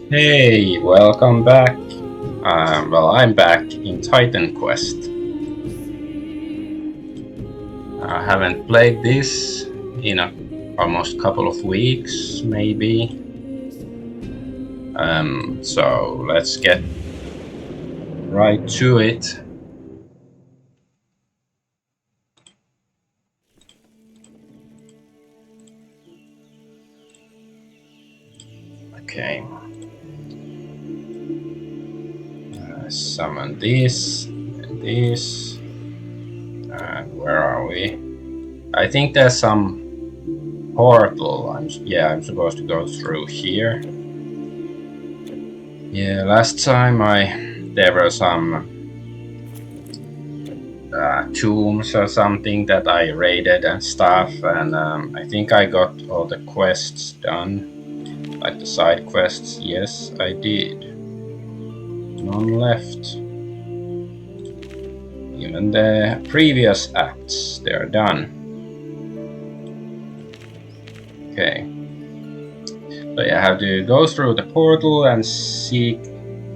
Hey, welcome back. Well, I'm back in Titan Quest. I haven't played this in almost couple of weeks, maybe. So let's get right to it. Okay. Summon this and this. And where are we? I think there's some portal. I'm supposed to go through here. Yeah, last time there were some tombs or something that I raided and stuff, and I think I got all the quests done, like the side quests. Yes, I did. None left. Even the previous acts, they're done. Okay. So I have to go through the portal and seek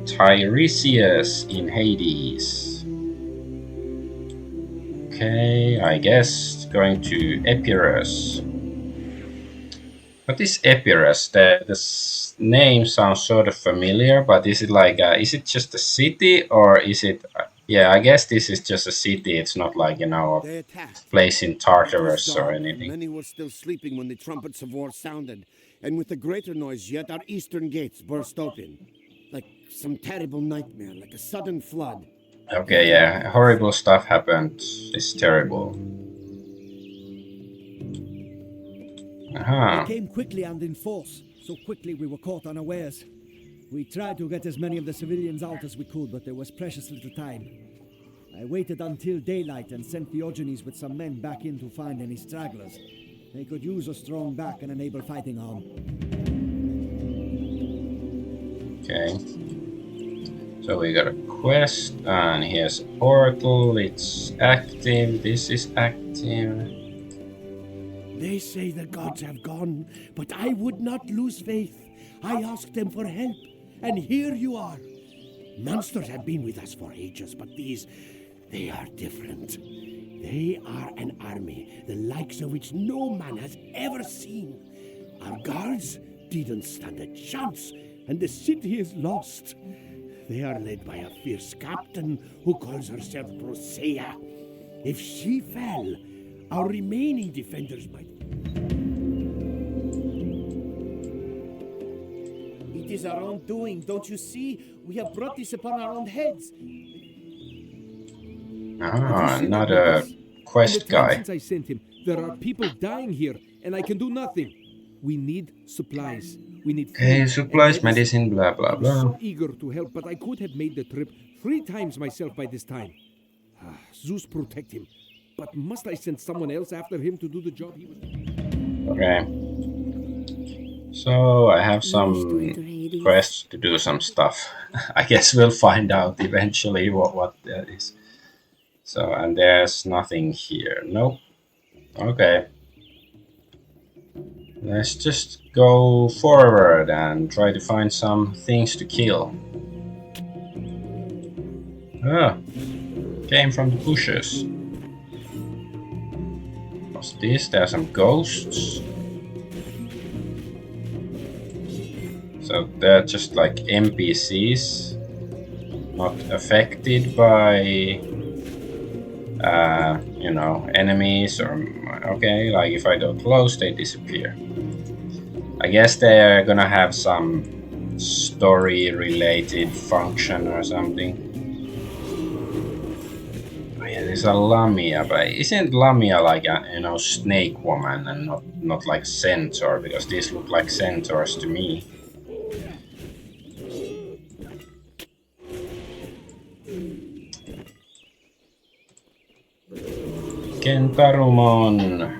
Tiresias in Hades. Okay, I guess going to Epirus. What is Epirus? The name sounds sort of familiar, but is it like is it just a city or is it? Yeah, I guess this is just a city. It's not like a They attacked. place in It was Tartarus or dark. anything. Many were still sleeping when the trumpets of war sounded, and with a greater noise yet, our eastern gates burst open. Like some terrible nightmare, like a sudden flood. Okay, yeah, horrible stuff happened. It's terrible. They Uh-huh. came quickly and in force, so quickly we were caught unawares. We tried to get as many of the civilians out as we could, but there was precious little time. I waited until daylight and sent Diogenes with some men back in to find any stragglers. They could use a strong back and enable fighting on. Okay. So we got a quest, and here's a portal. It's active. This is active. They say the gods have gone, but I would not lose faith. I asked them for help, and here you are. Monsters have been with us for ages, but these, they are different. They are an army, the likes of which no man has ever seen. Our guards didn't stand a chance, and the city is lost. They are led by a fierce captain who calls herself Brosea. If she fell, our remaining defenders might. It is our own doing, don't you see? We have brought this upon our own heads. Ah, not a quest guy. Since I sent him, there are people dying here, and I can do nothing. We need supplies. We need food Okay, and supplies, medicine. medicine, blah blah I was blah. so eager to help, but I could have made the trip 3 times myself by this time. Zeus protect him. But must I send someone else after him to do the job he was doing? Okay. So I have You wish to some enter Hades? quests to do some stuff. I guess we'll find out eventually what that is. So, and there's nothing here. Nope. Okay. Let's just go forward and try to find some things to kill. Ah, came from the bushes. What's this? There are some ghosts. So they're just like NPCs, not affected by enemies or okay, like if I go close they disappear. I guess they're gonna have some story related function or something. Oh yeah, there's a Lamia, but isn't Lamia like a snake woman and not like centaur, because these look like centaurs to me. Kentarumon.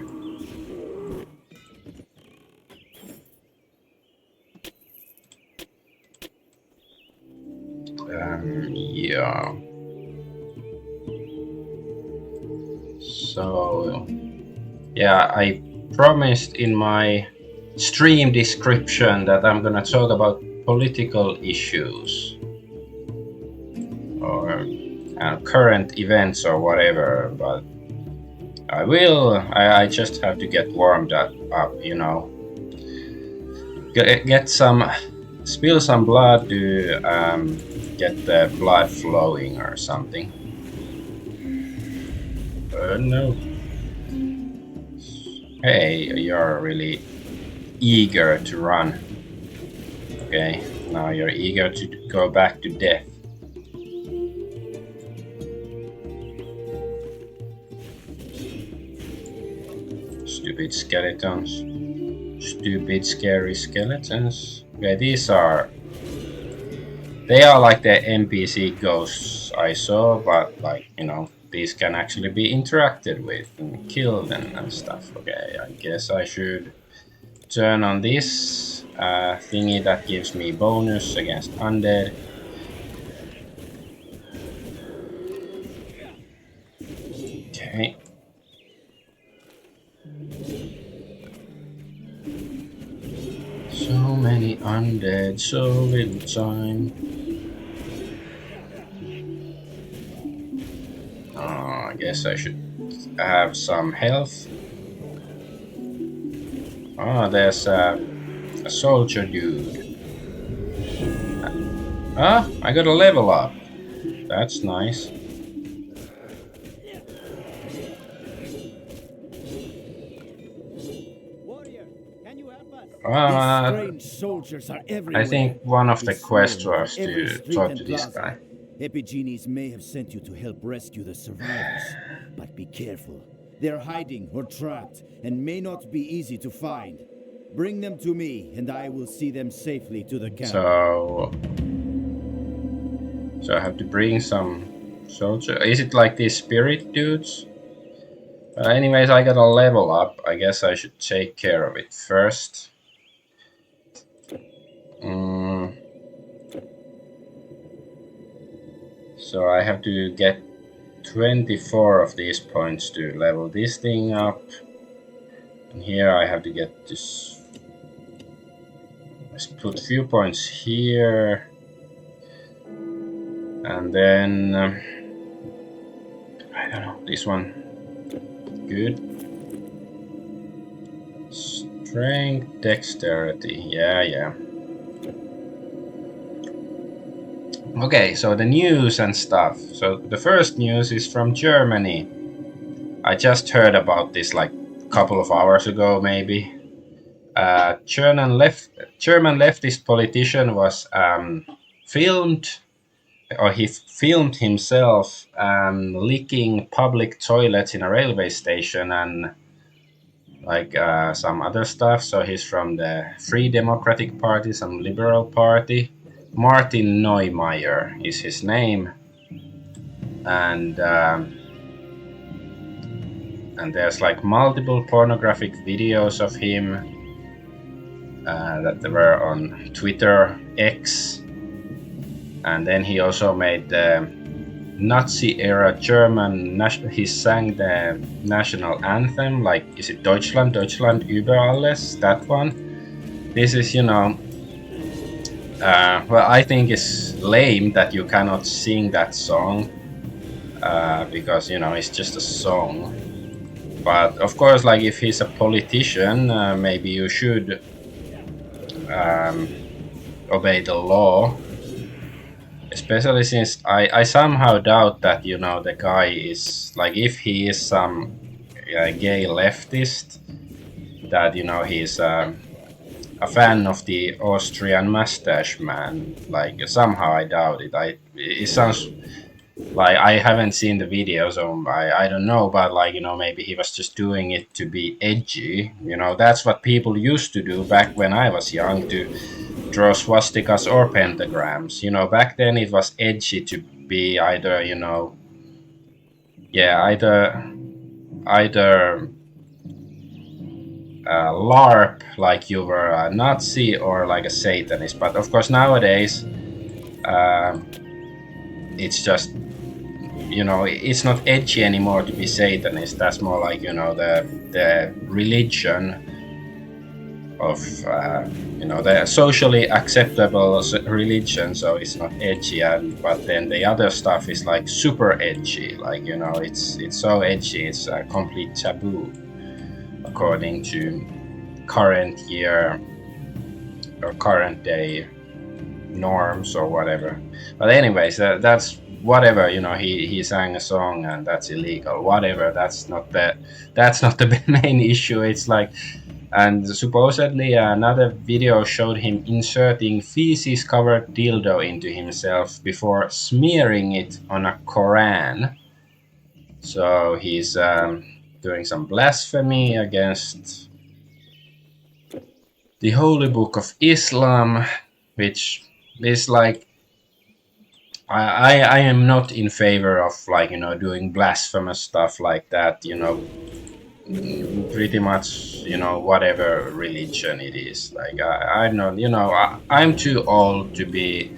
Yeah. So, yeah, I promised in my stream description that I'm gonna talk about political issues or current events or whatever, but I just have to get warmed up, you know. Get some, spill some blood to get the blood flowing or something. No. Hey, you're really eager to run. Okay, now you're eager to go back to death. Stupid skeletons. Stupid scary skeletons. Okay, they are like the NPC ghosts I saw, but like, you know, these can actually be interacted with and killed and stuff. Okay, I guess I should turn on this thingy that gives me bonus against undead. Okay. So many undead, so little time. I guess I should have some health. Oh, there's a soldier dude. I got a level up. That's nice. Warrior, can you help us? These strange soldiers are everywhere. I think one of the It's quests known was every to street talk and to this plaza. guy. Epigenes may have sent you to help rescue the survivors, but be careful. They're hiding or trapped and may not be easy to find. Bring them to me, and I will see them safely to the camp. So I have to bring some soldier. Is it like these spirit dudes? Anyways, I got a level up. I guess I should take care of it first. So I have to get 24 of these points to level this thing up. And here I have to get this. Let's put a few points here. And then I don't know, this one. Good. Strength, dexterity. Yeah. Okay, so the news and stuff. So the first news is from Germany. I just heard about this like a couple of hours ago, maybe. German leftist politician was filmed, or he filmed himself licking public toilets in a railway station and like some other stuff. So he's from the Free Democratic Party, some liberal party. Martin Neumeyer is his name, and there's like multiple pornographic videos of him that were on Twitter X, and then he also made the Nazi-era German. He sang the national anthem, like is it Deutschland über alles? That one. This is, you know. Well, I think it's lame that you cannot sing that song because, you know, it's just a song. But of course, like if he's a politician, maybe you should obey the law. Especially since I somehow doubt that, you know, the guy is like, if he is some gay leftist, that, you know, he's a fan of the Austrian mustache man. Like somehow I doubt it. It sounds like, I haven't seen the video, so I don't know, but like, you know, maybe he was just doing it to be edgy. You know, that's what people used to do back when I was young, to draw swastikas or pentagrams. You know, back then it was edgy to be either, you know, either LARP, like you were a Nazi, or like a Satanist. But of course nowadays it's just, you know, it's not edgy anymore to be Satanist. That's more like, you know, the religion the socially acceptable religion, so it's not edgy, but then the other stuff is like super edgy, like it's so edgy, it's a complete taboo according to current year or current day norms or whatever. But anyways, that's whatever. He sang a song and that's illegal, whatever. That's not the main issue. It's like, and supposedly another video showed him inserting feces covered dildo into himself before smearing it on a Quran. So he's doing some blasphemy against the holy book of Islam, which is like, I am not in favor of like doing blasphemous stuff like that. Pretty much whatever religion it is. Like I'm not I'm too old to be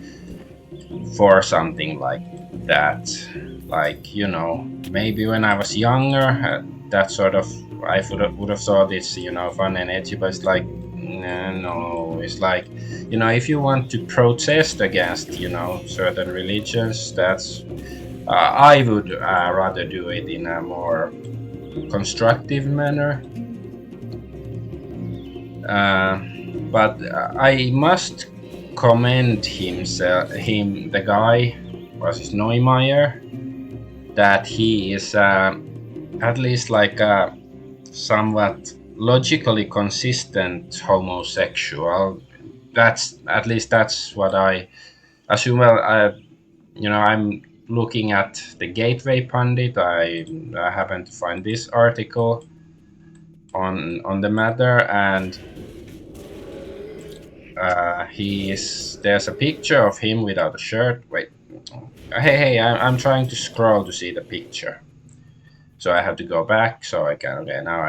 for something like that. Like maybe when I was younger, that sort of I would have thought it's fun and edgy, but it's like no, it's like if you want to protest against certain religions, that's I would rather do it in a more constructive manner. But I must commend the guy was his Neumeier, that he is at least like a somewhat logically consistent homosexual. That's what I assume. Well, I'm looking at the Gateway Pundit. I happened to find this article on the matter, and there's a picture of him without a shirt. Wait, hey, I'm trying to scroll to see the picture, so I have to go back so I can. Okay, now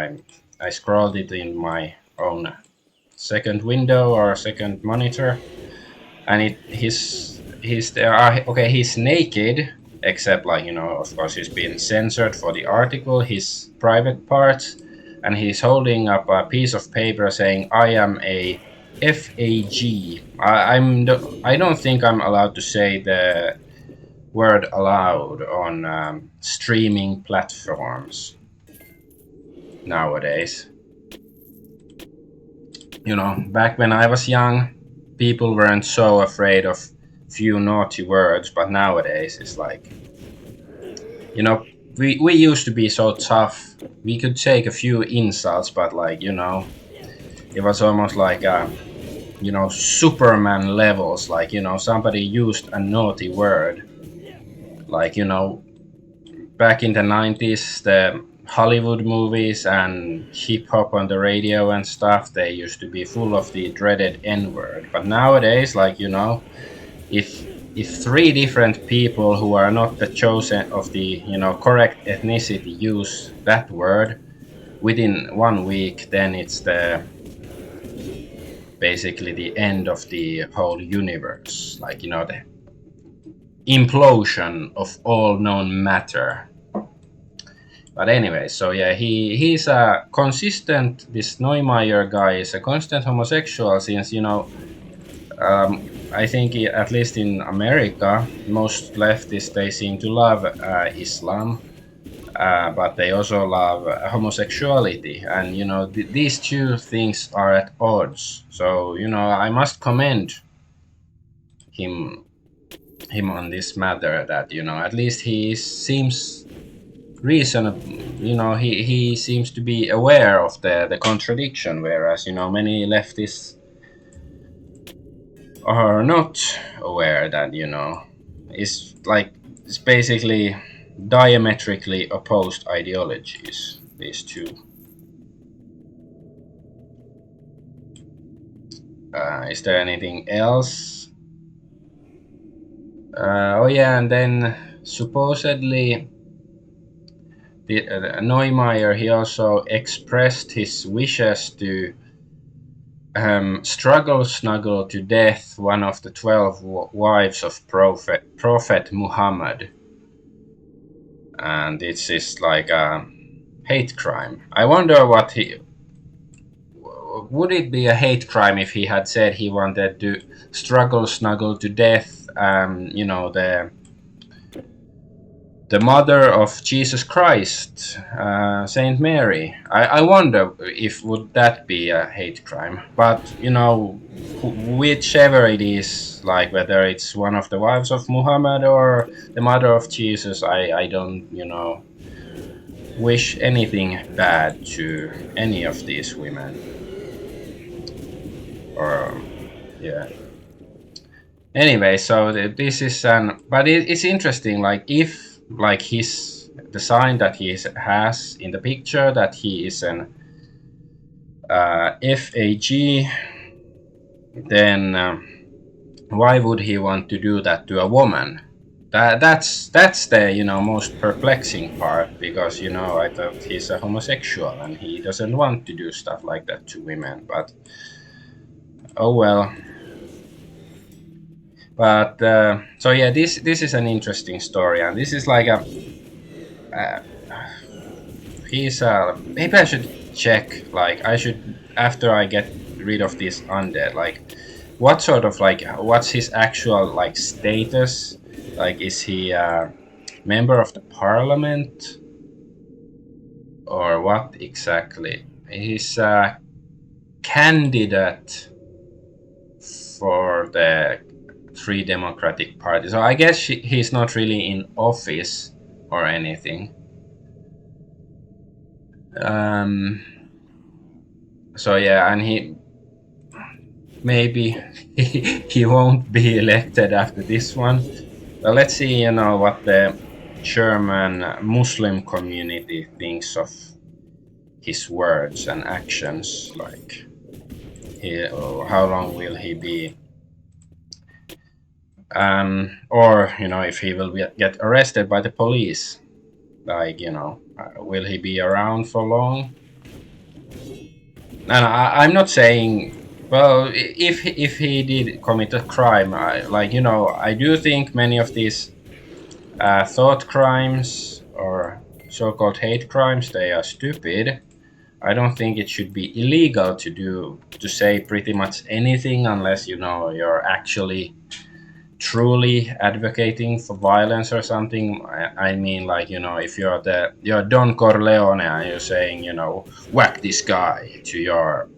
I scrolled it in my own second window or second monitor, and he's there. Okay, he's naked, except like of course he's been censored for the article, his private parts, and he's holding up a piece of paper saying, "I am a FAG." I don't think I'm allowed to say the word aloud on streaming platforms nowadays. Back when I was young, people weren't so afraid of few naughty words, but nowadays it's like, we used to be so tough. We could take a few insults, but like, it was almost like, Superman levels. Like, somebody used a naughty word. Like, back in the 90s, the Hollywood movies and hip hop on the radio and stuff, they used to be full of the dreaded N-word. But nowadays, like, if three different people who are not the chosen of the correct ethnicity use that word within 1 week, then it's basically the end of the whole universe. Like the implosion of all known matter. But anyway, so yeah, he's a consistent. This Neumeier guy is a constant homosexual since I think at least in America, most leftists, they seem to love Islam, but they also love homosexuality, and these two things are at odds. So I must commend him on this matter, that at least he seems reasonable. He seems to be aware of the contradiction, whereas many leftists are not aware that it's basically diametrically opposed ideologies, these two. Is there anything else? Oh yeah, and then supposedly the Neumeier, he also expressed his wishes to snuggle to death one of the 12 wives of Prophet Muhammad, and it's like a hate crime. I wonder would it be a hate crime if he had said he wanted to struggle, snuggle to death, you know, the mother of Jesus Christ, Saint Mary? I wonder if would that be a hate crime. But you know, whichever it is, like whether it's one of the wives of Muhammad or the mother of Jesus, I don't, you know, wish anything bad to any of these women. Or yeah. Anyway, so this is but it's interesting, like if like the sign that he has in the picture, that he is an FAG, then why would he want to do that to a woman? That's the, you know, most perplexing part, because, you know, I thought he's a homosexual and he doesn't want to do stuff like that to women, but oh well. But so yeah, this is an interesting story, and this is like a maybe I should check, like I should, after I get rid of this undead, like what sort of, like, what's his actual, like, status? Like, is he a member of the parliament or what exactly? He's a candidate for the Free Democratic Party, so I guess he's not really in office or anything. So yeah, and he maybe he won't be elected after this one. But let's see, you know, what the German Muslim community thinks of his words and actions. Like, how long will he be? Or, you know, if he will get arrested by the police, like, you know, will he be around for long? And I'm not saying, well, if he did commit a crime, like, you know, I do think many of these thought crimes or so-called hate crimes, they are stupid. I don't think it should be illegal to say pretty much anything unless, you know, you're actually truly advocating for violence or something. I mean, like, you know, if you're Don Corleone and you're saying, you know, whack this guy to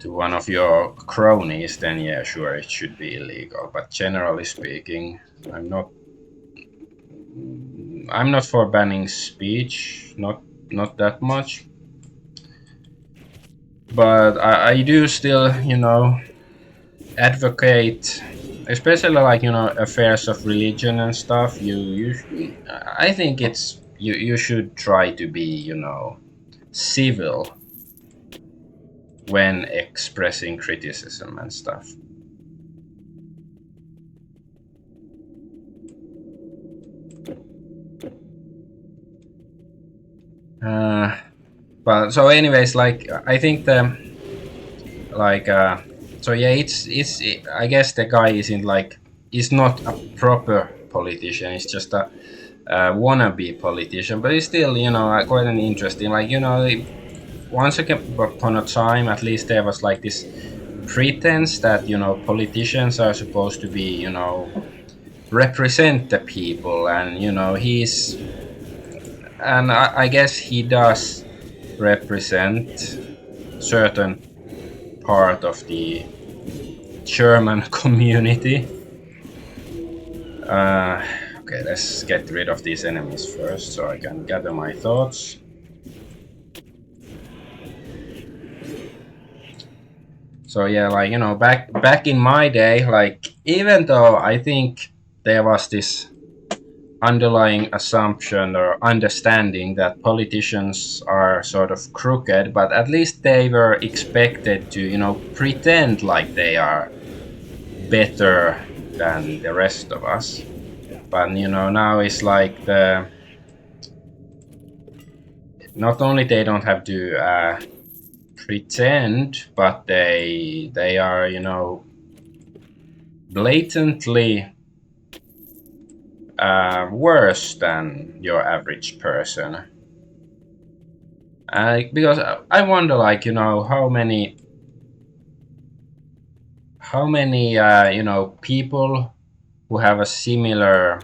one of your cronies, then yeah, sure, it should be illegal. But generally speaking, I'm not for banning speech, not that much. But I do still, you know, advocate, especially, like, you know, affairs of religion and stuff. I think you should try to be, you know, civil when expressing criticism and stuff. But so anyways, like, I think so yeah, I guess the guy is not a proper politician. He's just a wannabe politician, but he's still, you know, quite an interesting, like, you know, once upon a time, at least there was like this pretense that, you know, politicians are supposed to be, you know, represent the people, and, you know, I guess he does represent certain part of the German community. Okay, let's get rid of these enemies first so I can gather my thoughts. So yeah, like, you know, back in my day, like, even though I think there was this underlying assumption or understanding that politicians are sort of crooked, but at least they were expected to, you know, pretend like they are better than the rest of us. But, you know, now it's like not only they don't have to pretend, but they are, you know, blatantly worse than your average person. Because I wonder, like, how many people who have a similar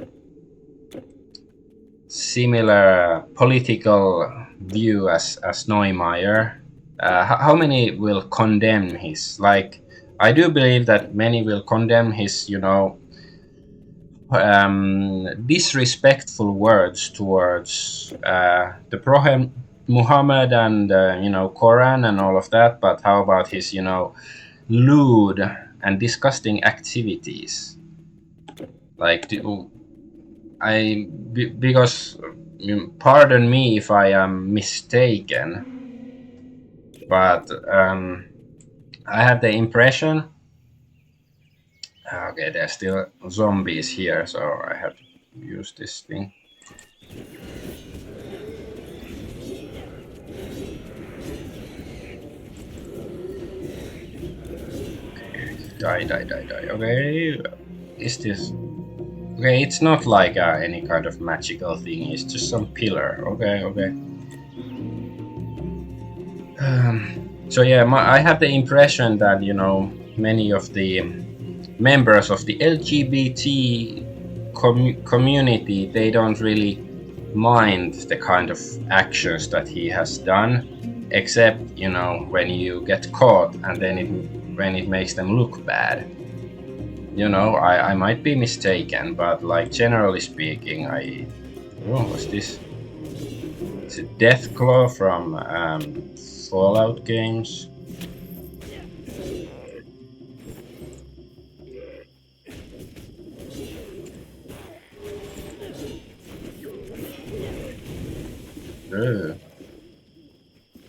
political view as Neumeier, how many will condemn his, like, I do believe that many will condemn his, disrespectful words towards the Prophet Muhammad and Quran and all of that. But how about his lewd and disgusting activities? Like, because pardon me if I am mistaken, but I have the impression. Okay, there's still zombies here, so I have to use this thing. Die, die, die, die. Okay, is this... Okay, it's not like any kind of magical thing. It's just some pillar. Okay, okay. So yeah, I have the impression that many of the members of the LGBT community, they don't really mind the kind of actions that he has done, except when you get caught and then when it makes them look bad. I might be mistaken, but like generally speaking, what's this? It's a death claw from Fallout games.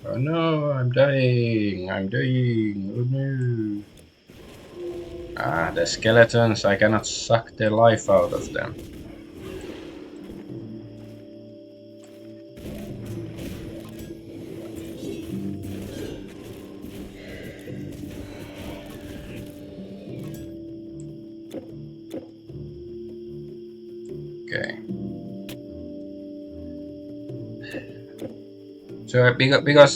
Oh no, I'm dying! I'm dying! Oh no! The skeletons, I cannot suck the life out of them. Okay. So because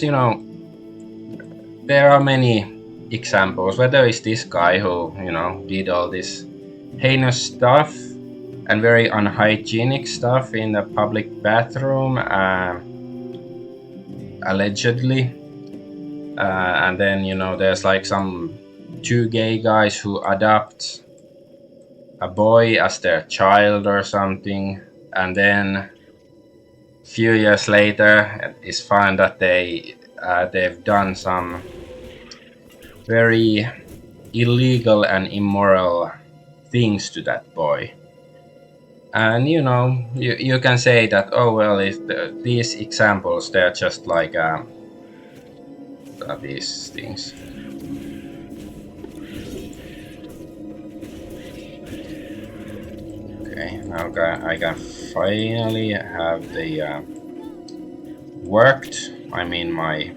there are many examples, whether it's this guy who did all this heinous stuff and very unhygienic stuff in the public bathroom, allegedly, and then there's like some two gay guys who adopt a boy as their child or something, and then few years later it's found that they've done some very illegal and immoral things to that boy. And you can say that, oh well, if these examples, they're just like these things. Okay, now I can finally have the worked. I mean my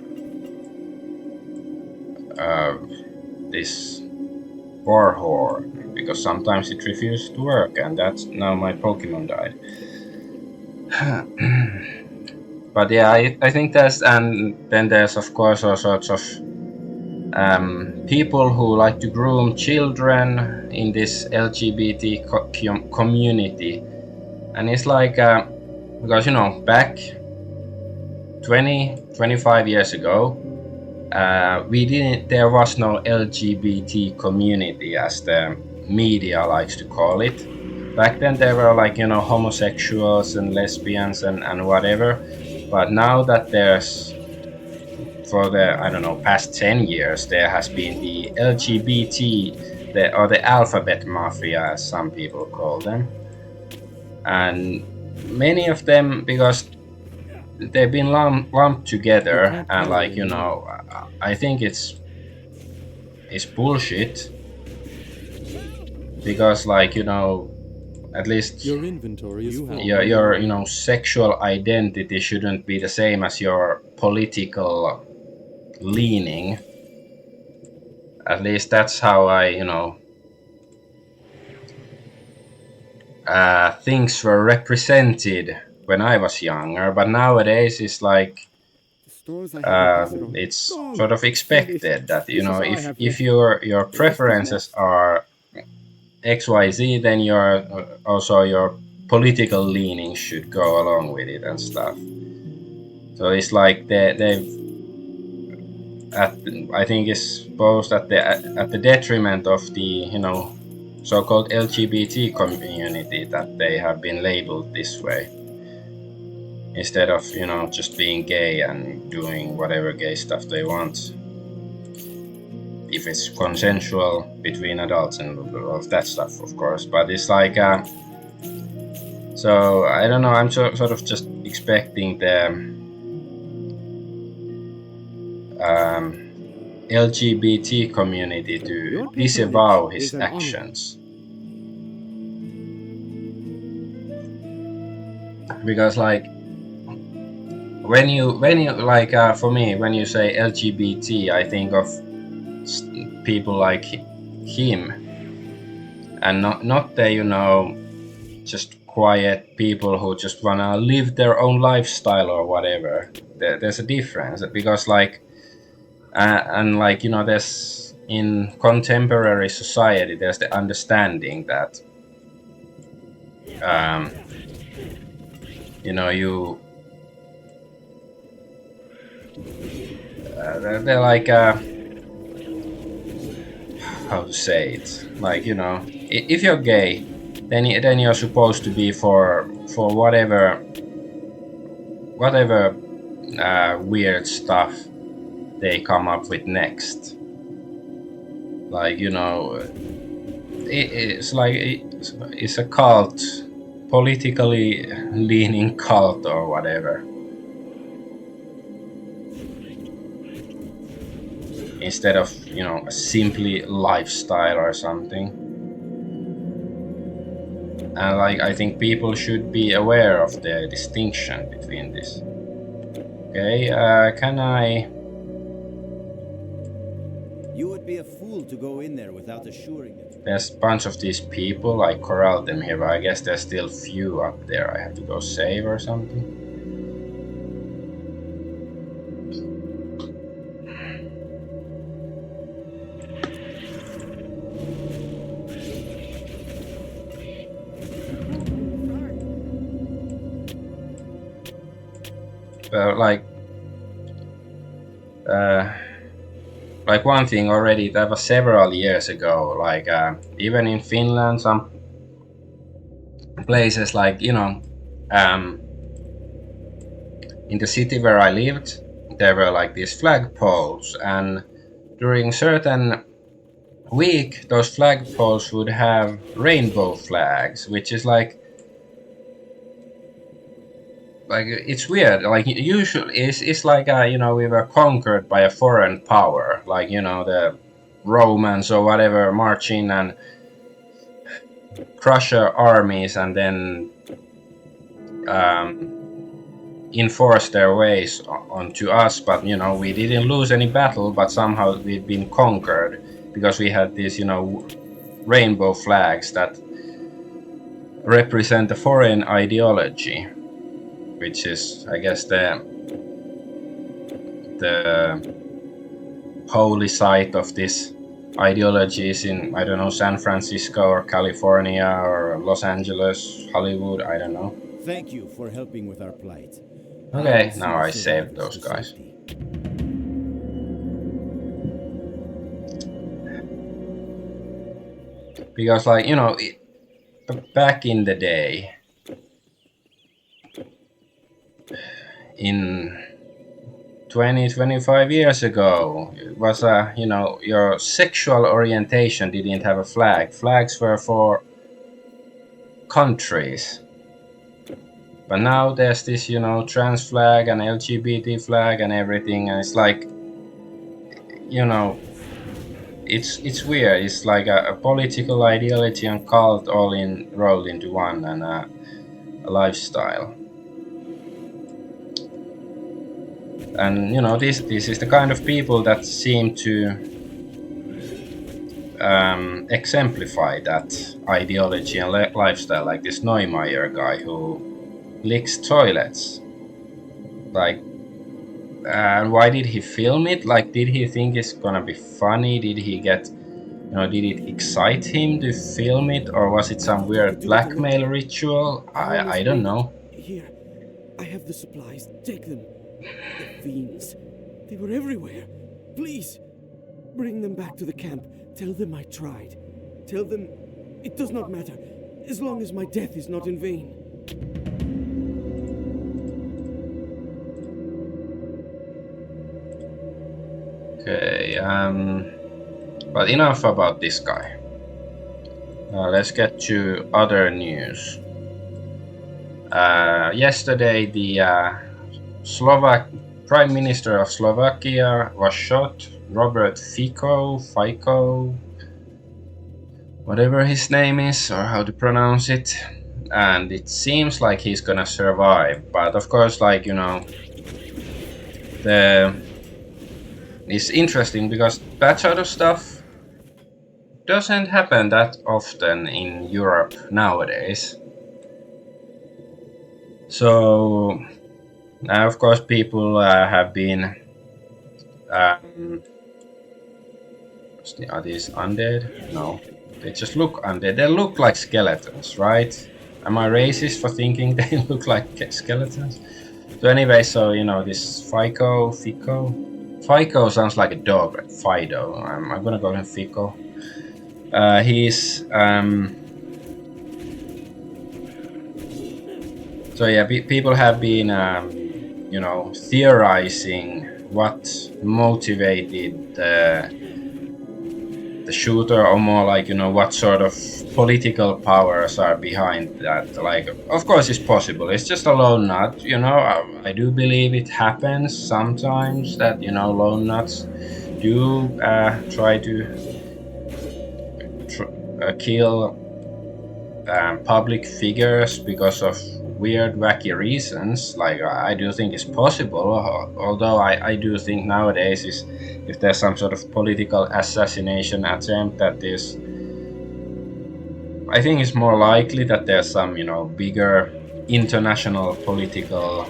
this warhorn, because sometimes it refused to work, and that's now my Pokemon died. But yeah, I think and then there's of course all sorts of people who like to groom children in this LGBT community, and it's like because back 25 years ago, there was no LGBT community, as the media likes to call it. Back then there were like homosexuals and lesbians and whatever, but now that there's, for the past 10 years, there has been the LGBT, or the alphabet mafia, as some people call them, and many of them, because they've been lumped together, and like I think it's bullshit, because like at least Your inventory is full. your sexual identity shouldn't be the same as your political leaning. At least that's how I things were represented when I was younger, but nowadays it's like suppose I haven't passed it on. it's Go sort of finish. expected that This is all I have if left. your The rest is preferences lost. are XYZ, then your also your political leanings should go along with it and stuff. So it's like they've I think it's both at the detriment of the so-called LGBT community that they have been labeled this way, instead of just being gay and doing whatever gay stuff they want, if it's consensual between adults and all of that stuff, of course. But it's like so I don't know. I'm sort of just expecting the LGBT community to Your patronage disavow his is an honor. actions, because like when you like for me, when you say LGBT, I think of people like him, and not the just quiet people who just wanna live their own lifestyle or whatever. There's a difference, because like and like there's in contemporary society there's the understanding that you they're like how to say it, like if you're gay, then you're supposed to be for whatever weird stuff they come up with next. Like it's like it's a cult, politically leaning cult or whatever, instead of a simply lifestyle or something. And like I think people should be aware of the distinction between this. Okay, can I? You would be a fool to go in there without assuring it. There's a bunch of these people. I corralled them here, but I guess there's still few up there. I have to go save or something. Well, like one thing already that was several years ago. Like even in Finland, some places like in the city where I lived, there were like these flagpoles, and during certain week, those flagpoles would have rainbow flags, which is like it's weird. Like usually, it's like we were conquered by a foreign power, like the Romans or whatever, march in and crush our armies, and then enforce their ways onto us. But we didn't lose any battle, but somehow we'd been conquered because we had these rainbow flags that represent the foreign ideology, which is, I guess, the holy site of this ideology is in, I don't know, San Francisco or California or Los Angeles, Hollywood, I don't know. Thank you for helping with our plight. Okay, now I saved those guys. Because like, back in the day, in 20-25 years ago, it was your sexual orientation didn't have a flag. Flags were for countries. But now there's this trans flag and LGBT flag and everything, and it's like it's weird. It's like a political ideology and cult all rolled into one, and a lifestyle. And this is the kind of people that seem to exemplify that ideology and lifestyle, like this Neumeier guy who licks toilets. Like Why did he film it? Like, did he think it's gonna be funny? Did he get, did it excite him to film it, or was it some weird Do it alone. blackmail ritual? I almost I don't made it. know. Here, I have the supplies. Take them. The fiends. They were everywhere. Please, bring them back to the camp. Tell them I tried. Tell them it does not matter, as long as my death is not in vain. Okay, but enough about this guy. Let's get to other news. Yesterday, the Slovak Prime Minister of Slovakia was shot. Robert Fico, whatever his name is, or how to pronounce it. And it seems like he's gonna survive. But of course, like, it's interesting because that sort of stuff doesn't happen that often in Europe nowadays. So now, of course, people have been. Are these undead? No, they just look undead. They look like skeletons, right? Am I racist for thinking they look like skeletons? So anyway, so this Fico sounds like a dog, like Fido. I'm gonna call him Fico. He's so yeah, people have been theorizing what motivated the shooter, or more like what sort of political powers are behind that. Like, of course it's possible, it's just a lone nut. I do believe it happens sometimes that lone nuts do try to kill public figures because of weird, wacky reasons. Like, I do think it's possible, although I do think nowadays is if there's some sort of political assassination attempt, that is, I think it's more likely that there's some bigger international political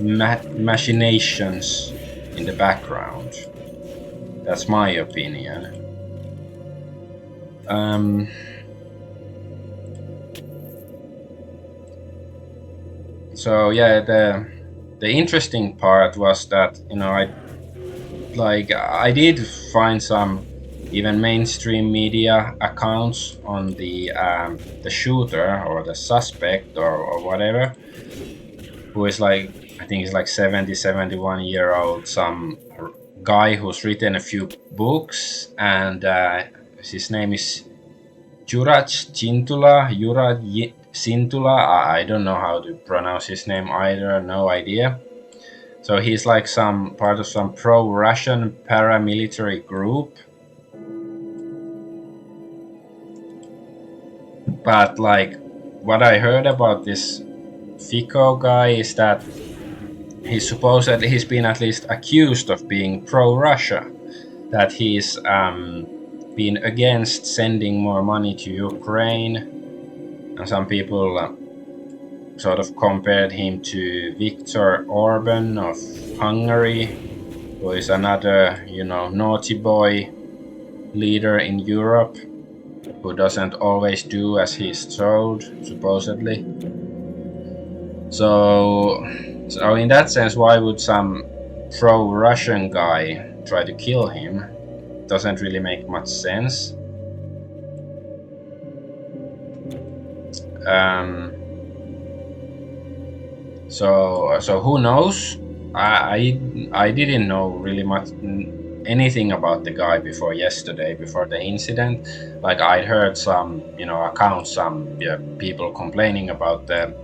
machinations in the background. That's my opinion. So yeah, the interesting part was that I did find some even mainstream media accounts on the shooter or the suspect or whatever, who is like, I think he's like 71-year-old, some guy who's written a few books, and his name is Juraj Sintula. I don't know how to pronounce his name either, no idea. So he's like some part of some pro-Russian paramilitary group. But like, what I heard about this Fico guy is that he's been at least accused of being pro-Russia, that he's been against sending more money to Ukraine, and some people sort of compared him to Viktor Orban of Hungary, who is another, naughty boy leader in Europe, who doesn't always do as he's told, supposedly. So in that sense, why would some pro-Russian guy try to kill him? Doesn't really make much sense. So who knows? I didn't know really much anything about the guy before yesterday, before the incident. Like, I'd heard some accounts, some people complaining about the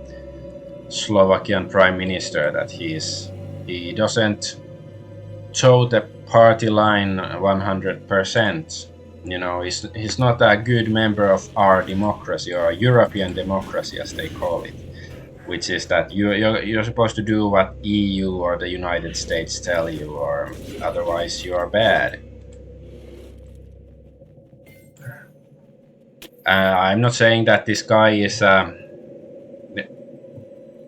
Slovakian Prime Minister, that he doesn't toe the party line 100%. He's not a good member of our democracy, or European democracy as they call it, which is that you're supposed to do what EU or the United States tell you, or otherwise you are bad. I'm not saying that this guy is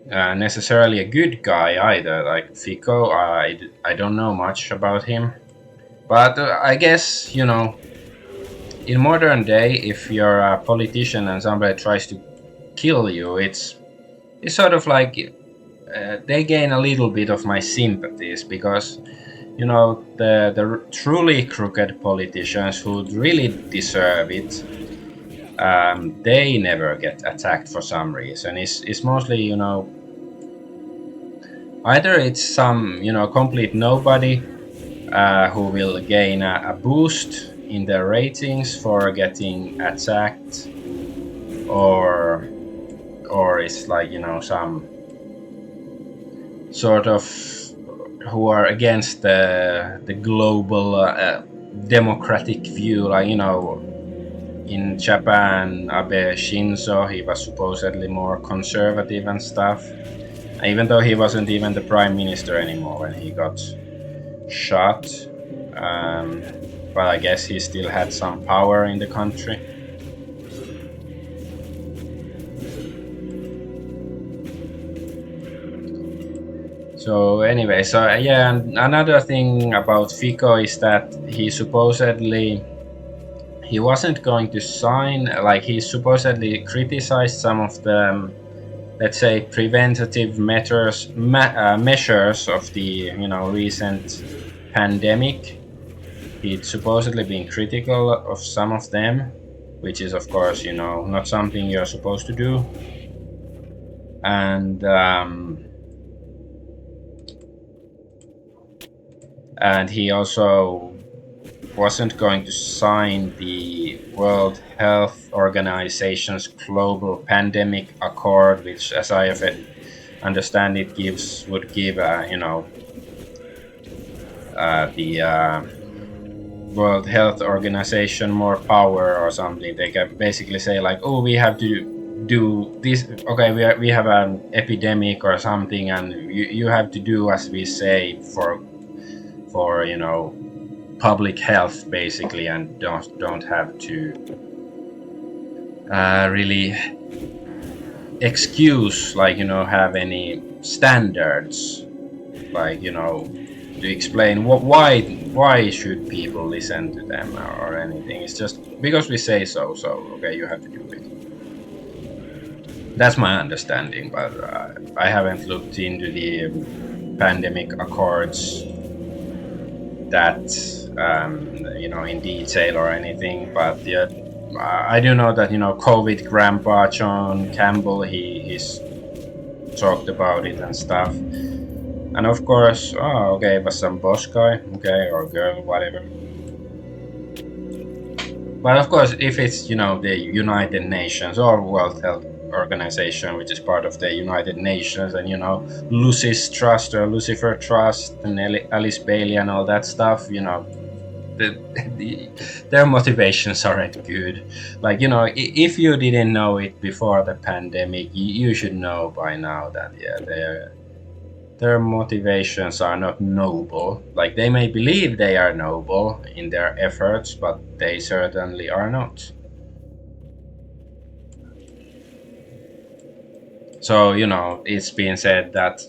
necessarily a good guy either. Like Fico, I don't know much about him, but I guess in modern day, if you're a politician and somebody tries to kill you, it's sort of like they gain a little bit of my sympathies because the truly crooked politicians who really deserve it, they never get attacked for some reason. It's mostly either it's some complete nobody who will gain a boost in their ratings for getting attacked, or it's like some sort of who are against the global democratic view, like in Japan, Abe Shinzo, he was supposedly more conservative and stuff, even though he wasn't even the prime minister anymore when he got shot. But I guess he still had some power in the country. So anyway, so yeah, and another thing about Fico is that he wasn't going to sign, like he supposedly criticized some of the let's say preventative measures of the recent pandemic. He'd supposedly been critical of some of them, which is of course not something you're supposed to do. And he also wasn't going to sign the World Health Organization's Global Pandemic Accord, which, as I have understand it, would give the World Health Organization more power or something. They can basically say like, oh, we have to do this. Okay, we have an epidemic or something, and you have to do as we say for public health basically, and don't have to really excuse have any standards like to explain why should people listen to them or anything. It's just because we say so okay, you have to do it. That's my understanding, but I haven't looked into the pandemic accords that in detail or anything, but yeah, I do know that COVID grandpa John Campbell, he's talked about it and stuff, and of course okay, it was some boss guy, okay, or girl, whatever. But of course, if it's the United Nations or World Health Organization, which is part of the United Nations, and Lucy's Trust or Lucifer Trust and Alice Bailey and all that stuff, their motivations aren't good. Like if you didn't know it before the pandemic, you should know by now that their motivations are not noble. Like they may believe they are noble in their efforts, but they certainly are not. So it's been said that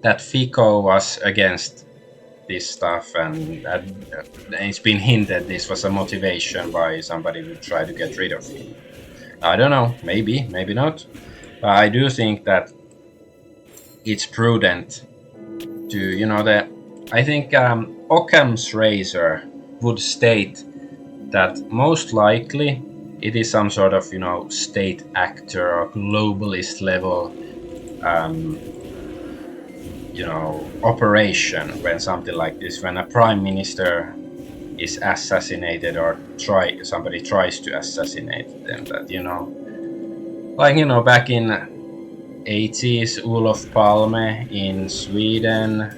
that Fico was against this stuff, and it's been hinted this was a motivation by somebody to try to get rid of him. I don't know, maybe not, but I do think that it's prudent to I think Occam's razor would state that most likely it is some sort of state actor or globalist level operation when something like this, when a prime minister is assassinated or somebody tries to assassinate them, that back in 80s, Olof Palme in Sweden,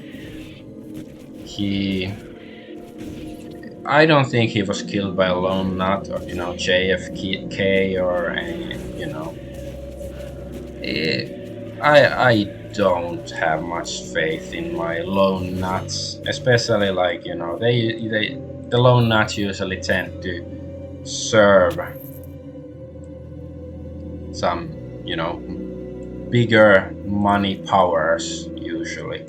I don't think he was killed by a lone nut or JFK or any I don't have much faith in my lone nuts, especially like the lone nuts usually tend to serve some, you know, bigger money powers usually.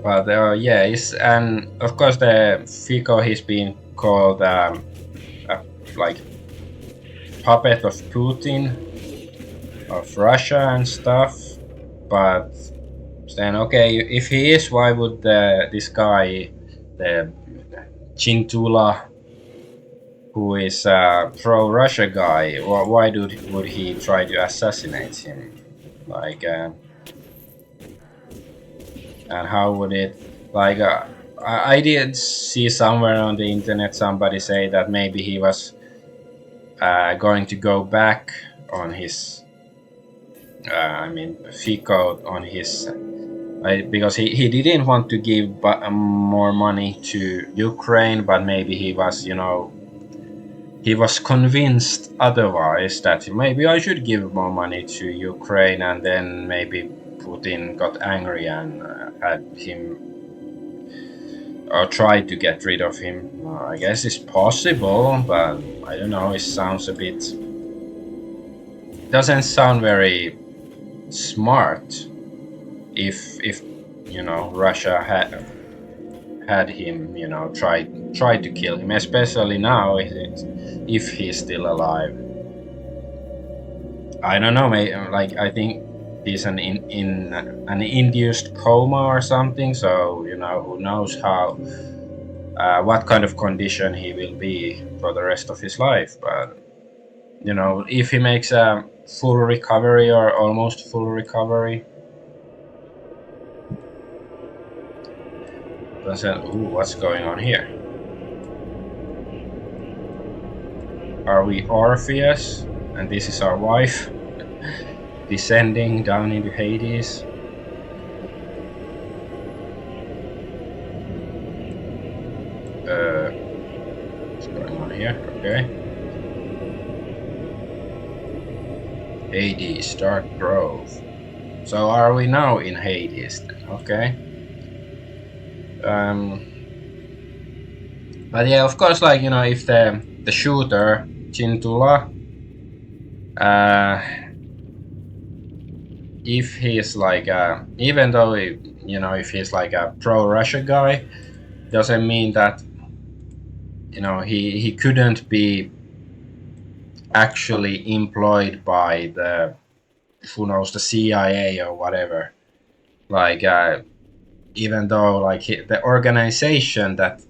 But yeah, and of course the Fico, he's been called a, like puppet of Putin, of Russia and stuff. But then okay, if he is, why would this guy, the Chintula, who is a pro-Russia guy, why would he try to assassinate him? Like, and how would it, like, I did see somewhere on the internet somebody say that maybe he was going to go back on his, I mean, Fico on his, because he didn't want to give more money to Ukraine, but maybe he was, you know, he was convinced otherwise that maybe I should give more money to Ukraine, and then maybe Putin got angry and had him, or tried to get rid of him. I guess it's possible, but I don't know, it sounds a bit, doesn't sound very smart if you know, Russia had him, you know, tried to kill him, especially now if he's still alive. I don't know, like, I think he's in an induced coma or something, so, you know, who knows how what kind of condition he will be for the rest of his life. But, you know, if he makes a full recovery or almost full recovery, ooh, what's going on here? Are we Orpheus? And this is our wife descending down into Hades. What's going on here? Okay. Hades, Dark Grove. So are we now in Hades then? Okay. But yeah, of course, like, you know, if the shooter Chintula, if he's like even though you know, if he's like a pro-Russia guy, doesn't mean that, you know, he couldn't be actually employed by the, who knows, the CIA or whatever. Like, even though, like, the organization that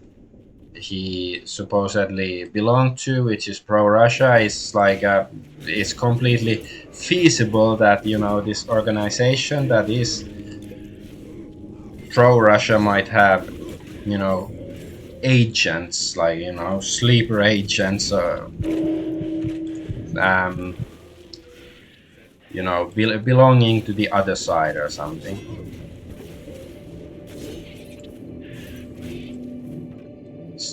he supposedly belonged to, which is pro-Russia, is like it's completely feasible that, you know, this organization that is pro-Russia might have, you know, agents, like, you know, sleeper agents, you know, belonging to the other side or something.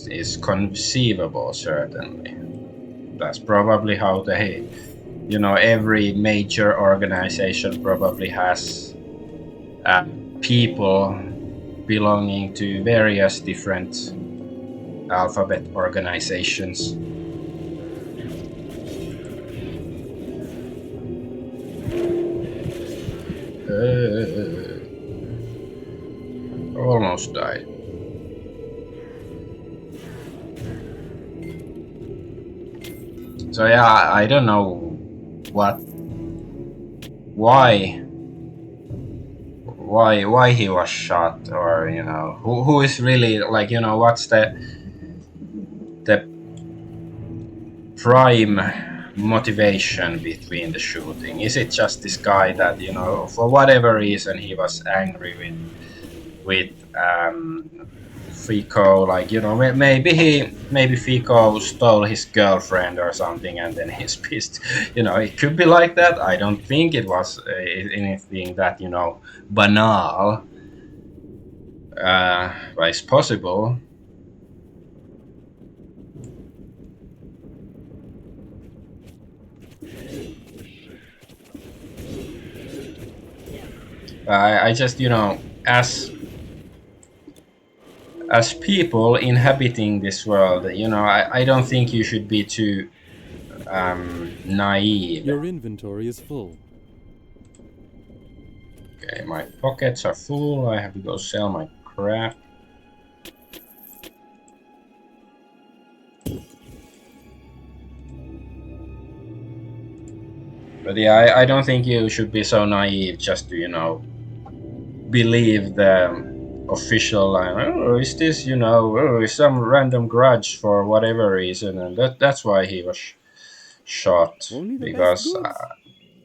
Is conceivable, certainly. That's probably how they, you know, every major organization probably has people belonging to various different alphabet organizations. Almost died. So yeah, I don't know why he was shot, or, you know, who is really, like, you know, what's the prime motivation between the shooting? Is it just this guy that, you know, for whatever reason he was angry with Fico, like, you know, maybe Fico stole his girlfriend or something, and then he's pissed. You know, it could be like that. I don't think it was anything that, you know, banal. But it's possible. I just, you know, as people inhabiting this world, you know, I don't think you should be too naive. Your inventory is full. Okay, my pockets are full. I have to go sell my crap. But yeah, I don't think you should be so naive just to, you know, believe the official line. Oh, is this, you know, oh, some random grudge for whatever reason, and that's why he was shot. Only the best Because goods.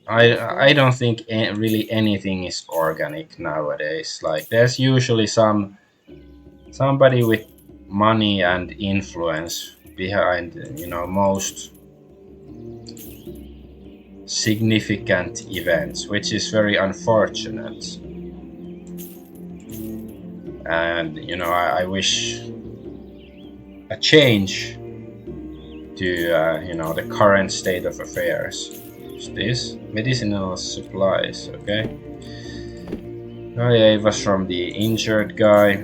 I don't think really anything is organic nowadays. Like there's usually somebody with money and influence behind, you know, most significant events, which is very unfortunate. And you know, I wish a change to you know, the current state of affairs. What's this? Medicinal supplies. Okay. Oh yeah, it was from the injured guy.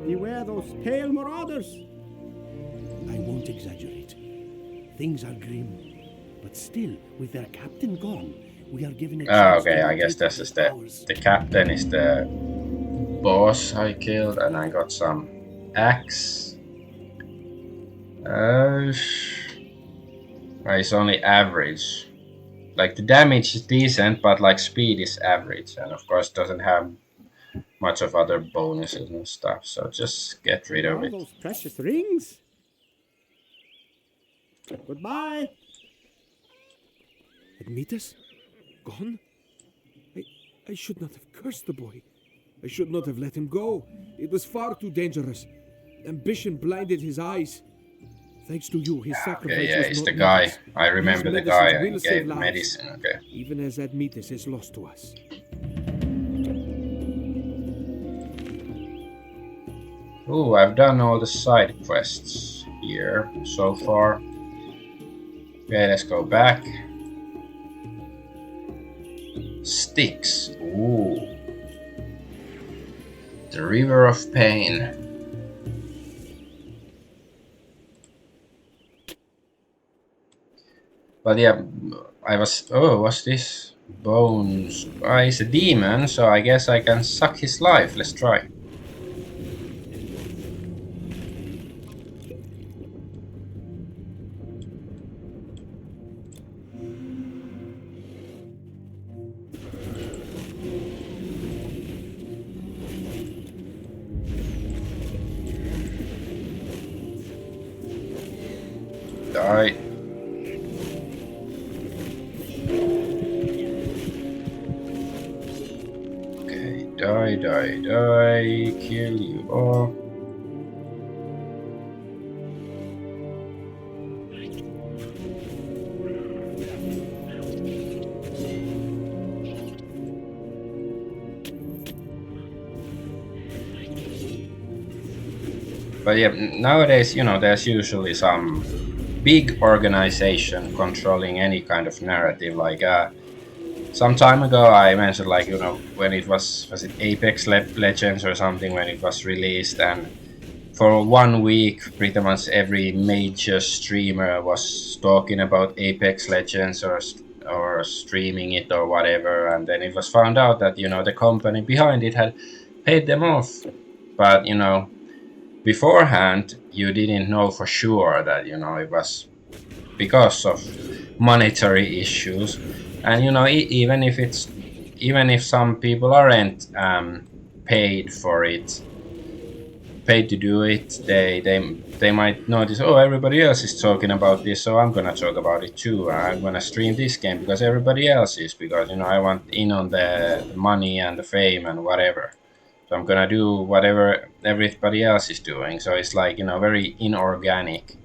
Beware those pale marauders. I won't exaggerate. Things are grim. But still, with their captain gone, we are given a Oh, chance okay, to I guess retake this is the the towers. captain is the boss I killed, and I got some axe. It's only average. Like the damage is decent, but like speed is average, and of course doesn't have much of other bonuses and stuff. So just get rid of Are it. those precious rings? Goodbye. Admetus? Gone? I should not have cursed the boy. I should not have let him go. It was far too dangerous. Ambition blinded his eyes. Thanks to you, his sacrifice Okay, yeah, was it's not the guy. needless. I remember These the guy medicines and will save gave lives, medicine. Okay. even as Admetus is lost to us. Ooh, I've done all the side quests here so far. Okay, let's go back. Sticks. Ooh. The River of Pain. But yeah, I was... Oh, what's this? Bones. He's a demon, so I guess I can suck his life. Let's try. Die. Okay, die, kill you all. But yeah, nowadays, you know, there's usually some big organization controlling any kind of narrative. Like some time ago, I mentioned, like, you know, when it was it Apex Legends or something, when it was released, and for 1 week, pretty much every major streamer was talking about Apex Legends or streaming it or whatever, and then it was found out that, you know, the company behind it had paid them off. But, you know, beforehand, you didn't know for sure that, you know, it was because of monetary issues. And, you know, even if some people aren't paid for it, paid to do it, they might notice, oh, everybody else is talking about this, so I'm gonna talk about it too. I'm gonna stream this game because everybody else is, because, you know, I want in on the money and the fame and whatever. So I'm gonna do whatever everybody else is doing. So it's like, you know, very inorganic.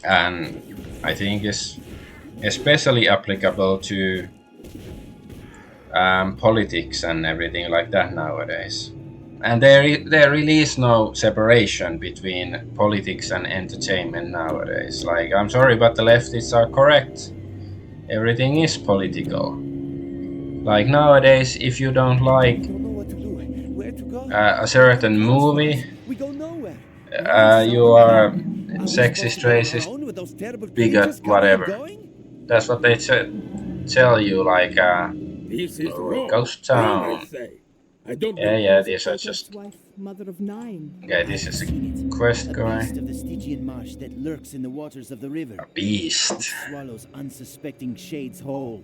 And I think it's especially applicable to politics and everything like that nowadays. And there really is no separation between politics and entertainment nowadays. Like, I'm sorry, but the leftists are correct. Everything is political. Like nowadays, if you don't like Don't know what to do. Where to go? a certain movie, We go nowhere. you are Are we supposed sexist, to go on our racist, own with those terrible bigot, creatures coming and whatever. going? That's what they tell you. Like, This is wrong. ghost Wrong, town. I say. I don't Yeah, these are just. Wife, mother of 9. Okay, this is a Seen it. quest A guy. beast of the Stygian marsh that lurks in the waters of the river. A beast. Swallows unsuspecting shades whole.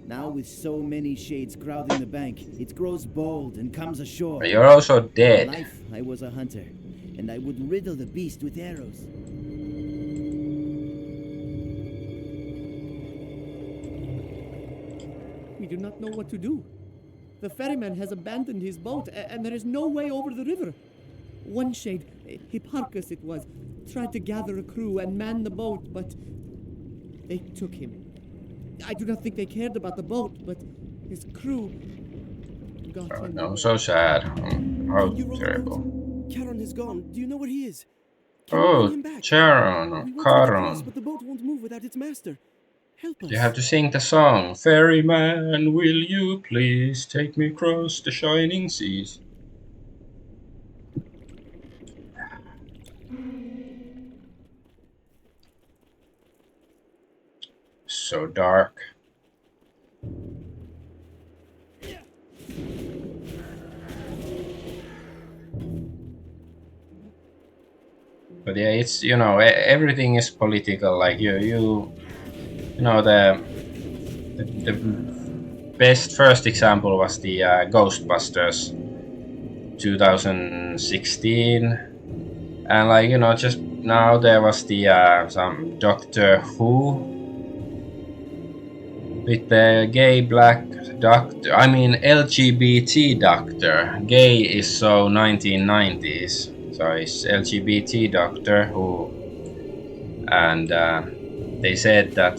Now with so many shades crowding the bank, it grows bold and comes ashore. But you're also In dead. life, I was a hunter, and I would riddle the beast with arrows. We do not know what to do. The ferryman has abandoned his boat, and there is no way over the river. One shade, Hipparchus it was, tried to gather a crew and man the boat, but they took him. I do not think they cared about the boat, but his crew got Oh, him. no, so sad. How You rowed the terrible. boat. Charon is gone. Do you know where he is? Can you Oh, bring him back? Charon, We want you to Charon. cross, but the boat won't move without its master. Help us. You have to sing the song. Ferryman, will you please take me across the shining seas? So dark. But yeah, it's, everything is political. Like you know the best first example was the Ghostbusters 2016, and like just now there was the some Doctor Who with the gay black doctor. I mean LGBT doctor. Gay is so 1990s. So it's LGBT Doctor Who, and they said that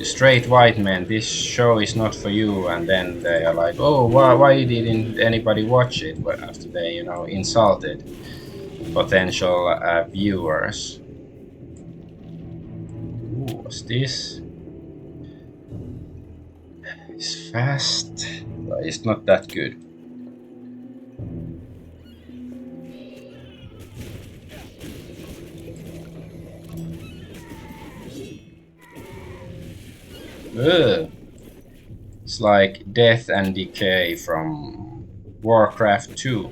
straight white men, this show is not for you. And then they are like, oh, why didn't anybody watch it? But after they insulted potential viewers. Ooh, what's this? It's fast, but it's not that good. Ugh. It's like Death and Decay from Warcraft 2.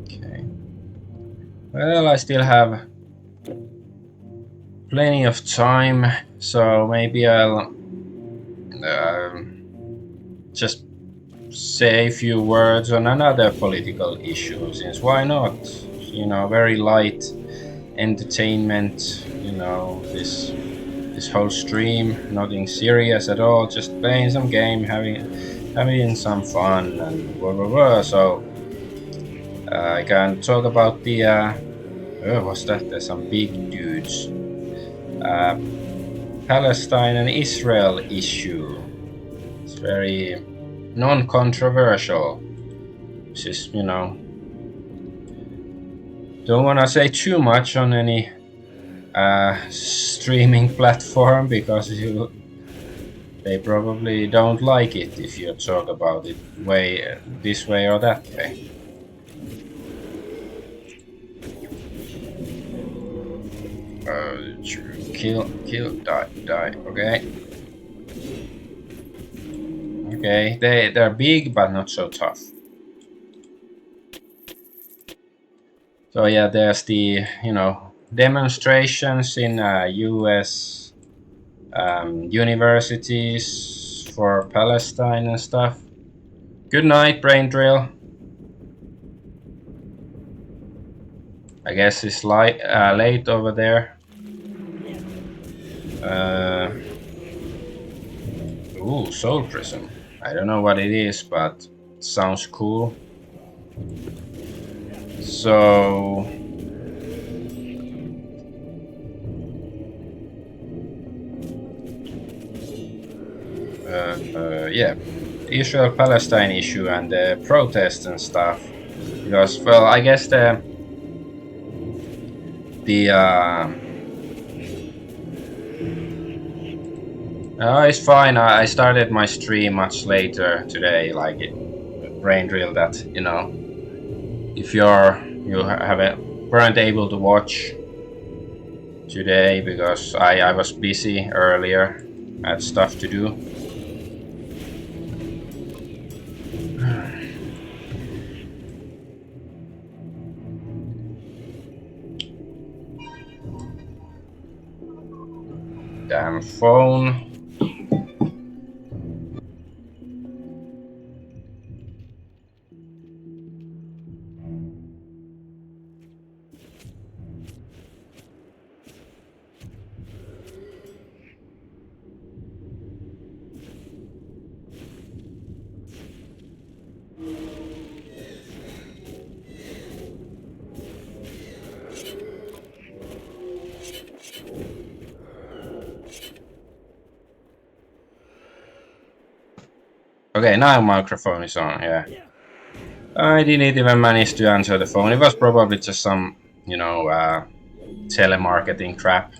Okay. Well, I still have plenty of time, so maybe I'll just say a few words on another political issue, since why not? Very light entertainment, this whole stream, nothing serious at all, just playing some game, having some fun and blah blah blah. So I can talk about the what's that? There's some big dudes. Palestine and Israel issue. It's very non-controversial. It's just, don't want to say too much on any streaming platform, because they probably don't like it if you talk about it this way or that way. Kill, die. Okay, they're big but not so tough. So yeah, there's the demonstrations in US universities for Palestine and stuff. Good night, Brain Drill. I guess it's late over there. Ooh, Soul Prism. I don't know what it is, but it sounds cool. So yeah, Israel-Palestine issue and the protests and stuff. Because, well, I guess it's fine. I started my stream much later today, like it brain drill that, you know, if you weren't able to watch today because I was busy earlier, I had stuff to do. Damn phone. Okay, now microphone is on, yeah. I didn't even manage to answer the phone. It was probably just some, you know, telemarketing crap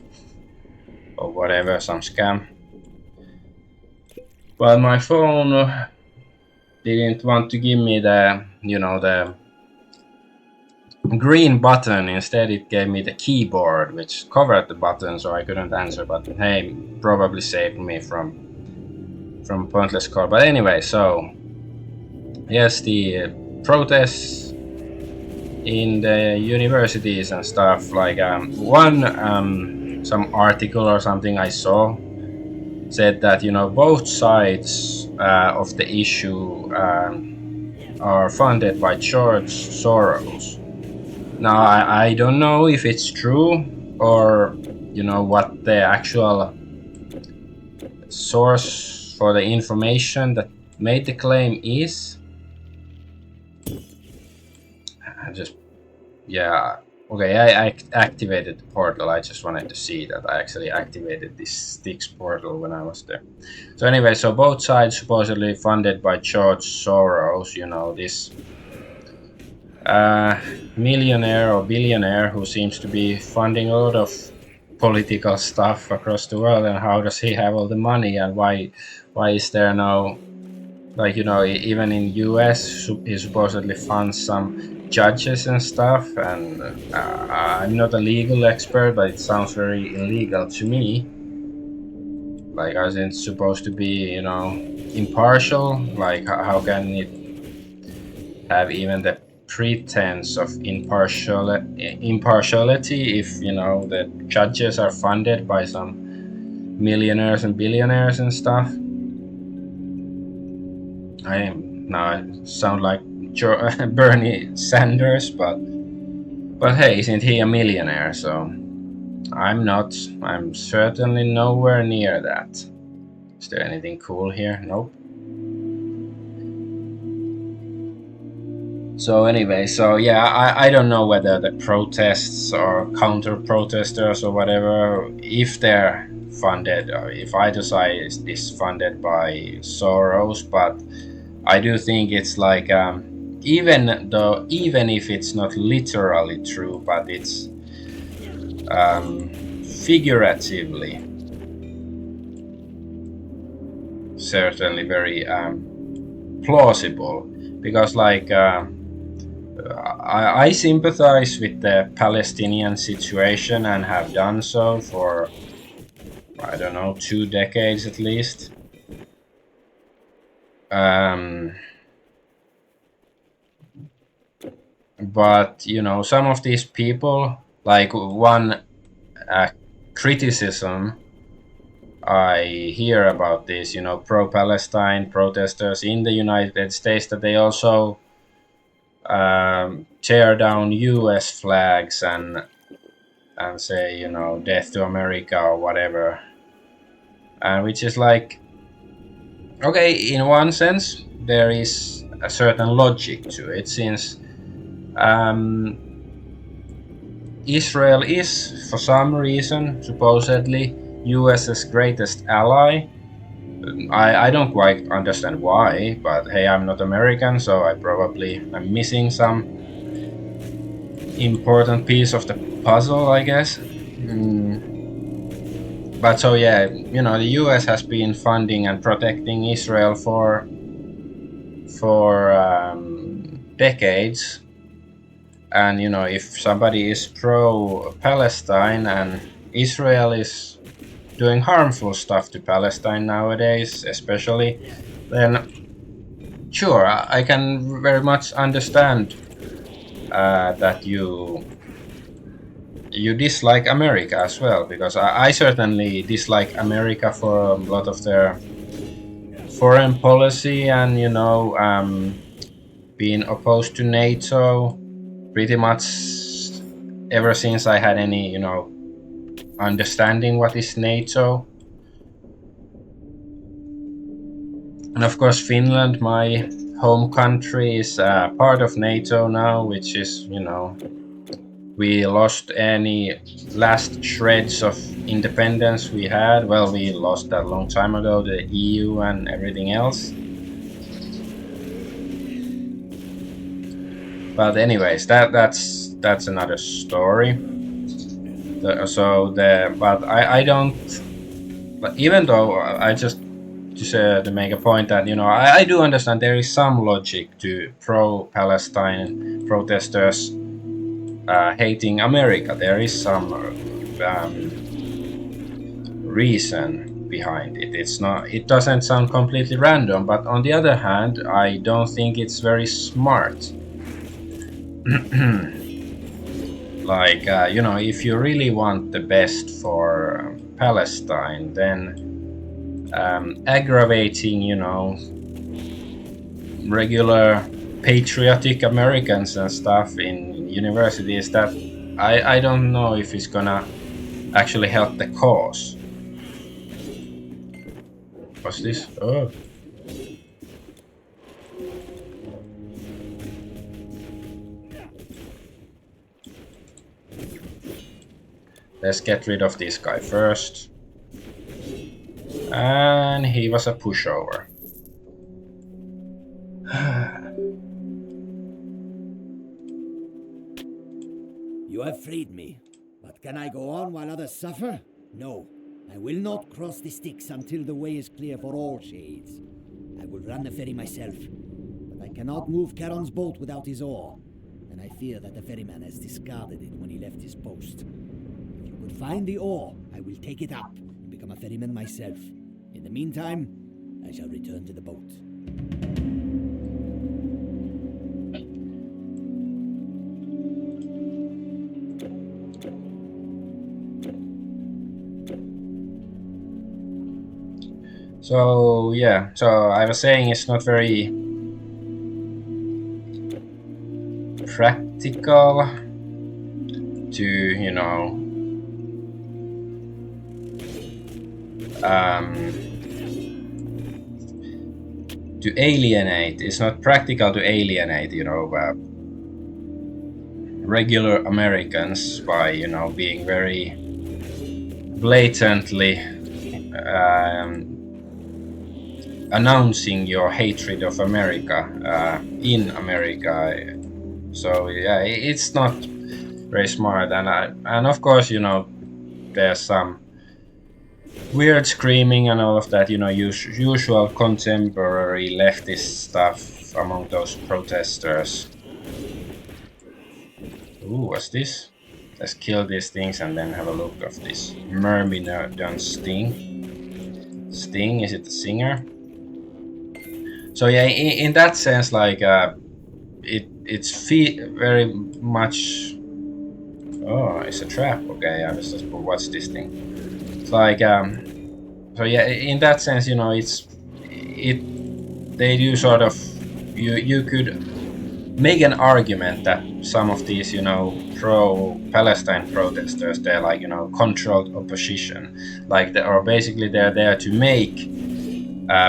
or whatever, some scam. But my phone didn't want to give me the, you know, the green button. Instead, it gave me the keyboard, which covered the button, so I couldn't answer. But hey, probably saved me from pointless call. But anyway, so yes, the protests in the universities and stuff, like some article or something I saw said that, you know, both sides of the issue are funded by George Soros. Now I don't know if it's true or, you know, what the actual source for the information that made the claim is. Okay, I activated the portal. I just wanted to see that I actually activated this Styx portal when I was there. So anyway, so both sides supposedly funded by George Soros, you know, this millionaire or billionaire who seems to be funding a lot of political stuff across the world. And how does he have all the money, and why is there no, like, you know, even in US he supposedly funds some judges and stuff, and I'm not a legal expert, but it sounds very illegal to me. Like, as it's supposed to be, you know, impartial. Like, how can it have even the pretense of impartiality if, you know, the judges are funded by some millionaires and billionaires and stuff? I sound like Bernie Sanders, but hey, isn't he a millionaire? So I'm not. I'm certainly nowhere near that. Is there anything cool here? Nope. So anyway, so yeah, I don't know whether the protests or counter-protesters or whatever, if they're funded, or if either side is funded by Soros, but I do think it's like, even if it's not literally true, but it's figuratively certainly very plausible, because like I sympathize with the Palestinian situation and have done so for, I don't know, 2 decades at least. But, you know, some of these people, like one criticism I hear about this, you know, pro-Palestine protesters in the United States, that they also tear down US flags and say, you know, death to America or whatever. Which is like, okay, in one sense, there is a certain logic to it, since um, Israel is, for some reason, supposedly US's greatest ally. I don't quite understand why, but hey, I'm not American, so I'm missing some important piece of the puzzle, I guess. But so yeah, you know, the US has been funding and protecting Israel for decades, and you know, if somebody is pro-Palestine and Israel is doing harmful stuff to Palestine nowadays, especially, then sure, I can very much understand that you dislike America as well, because I certainly dislike America for a lot of their foreign policy, and you know, being opposed to NATO pretty much ever since I had any, you know, understanding what is NATO. And of course, Finland, my home country, is part of NATO now, which is, you know, we lost any last shreds of independence we had. Well, we lost that long time ago, the EU and everything else. But anyways, that's another story. But I don't. But even though I just to make a point that, you know, I do understand there is some logic to pro-Palestine protesters hating America. There is some reason behind it. It doesn't sound completely random, but on the other hand, I don't think it's very smart. Like, you know, if you really want the best for Palestine, then aggravating, you know, regular patriotic Americans and stuff in universities, that I don't know if it's gonna actually help the cause. What's this? Oh. Let's get rid of this guy first. And he was a pushover. You have freed me, but can I go on while others suffer? No, I will not cross the Styx until the way is clear for all shades. I will run the ferry myself, but I cannot move Charon's boat without his oar, and I fear that the ferryman has discarded it when he left his post. If you could find the oar, I will take it up and become a ferryman myself. In the meantime, I shall return to the boat. So yeah, so I was saying it's not very practical to, you know, to alienate. It's not practical to alienate, you know, regular Americans by, you know, being very blatantly announcing your hatred of America in America. So yeah, it's not very smart, and of course, you know, there's some weird screaming and all of that, you know, usual contemporary leftist stuff among those protesters. Ooh, what's this? Let's kill these things and then have a look of this Myrmidon Sting. Sting, is it the singer? So yeah, in that sense, like, it's very much. Oh, it's a trap. Okay, I was just, what's this thing? It's like, so yeah, in that sense, you know, they do sort of, you could make an argument that some of these, you know, pro-Palestine protesters, they're like, you know, controlled opposition, like or basically they're there to make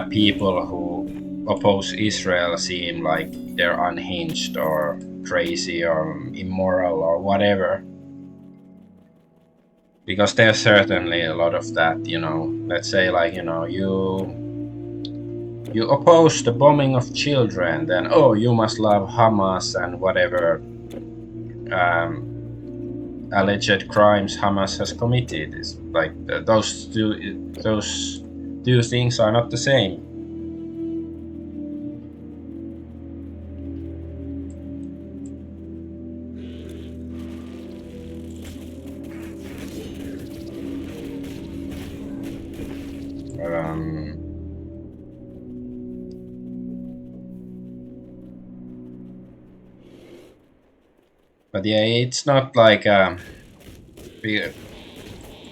people who oppose Israel seem like they're unhinged or crazy or immoral or whatever. Because there's certainly a lot of that, you know. Let's say, like, you know, you oppose the bombing of children, then oh, you must love Hamas and whatever alleged crimes Hamas has committed. Is like those two things are not the same. But yeah, it's not like and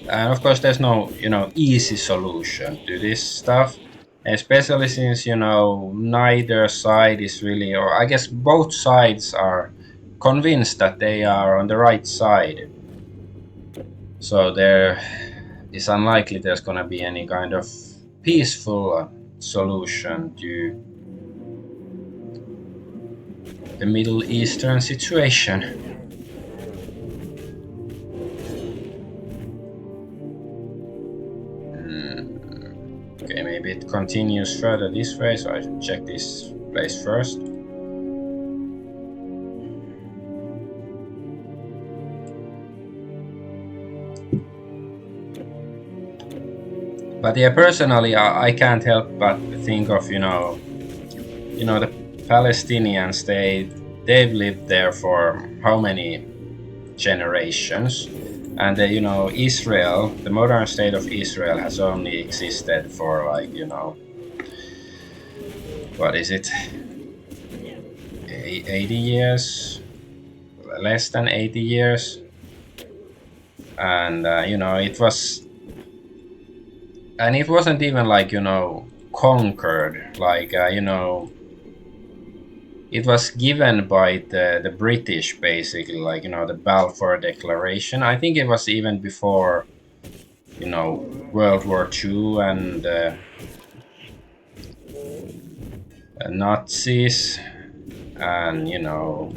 of course there's no, you know, easy solution to this stuff, especially since, you know, neither side is really, or I guess both sides are convinced that they are on the right side. So there is unlikely there's gonna be any kind of peaceful solution to the Middle Eastern situation. Okay, maybe it continues further this way, so I should check this place first. But yeah, personally, I can't help but think of, you know, the Palestinians. They've lived there for how many generations, and you know, Israel, the modern state of Israel, has only existed for, like, you know, what is it, 80 years, less than 80 years, and you know, it wasn't even, like, you know, conquered, like, you know, it was given by the British, basically, like, you know, the Balfour Declaration. I think it was even before, you know, World War II and Nazis, and you know,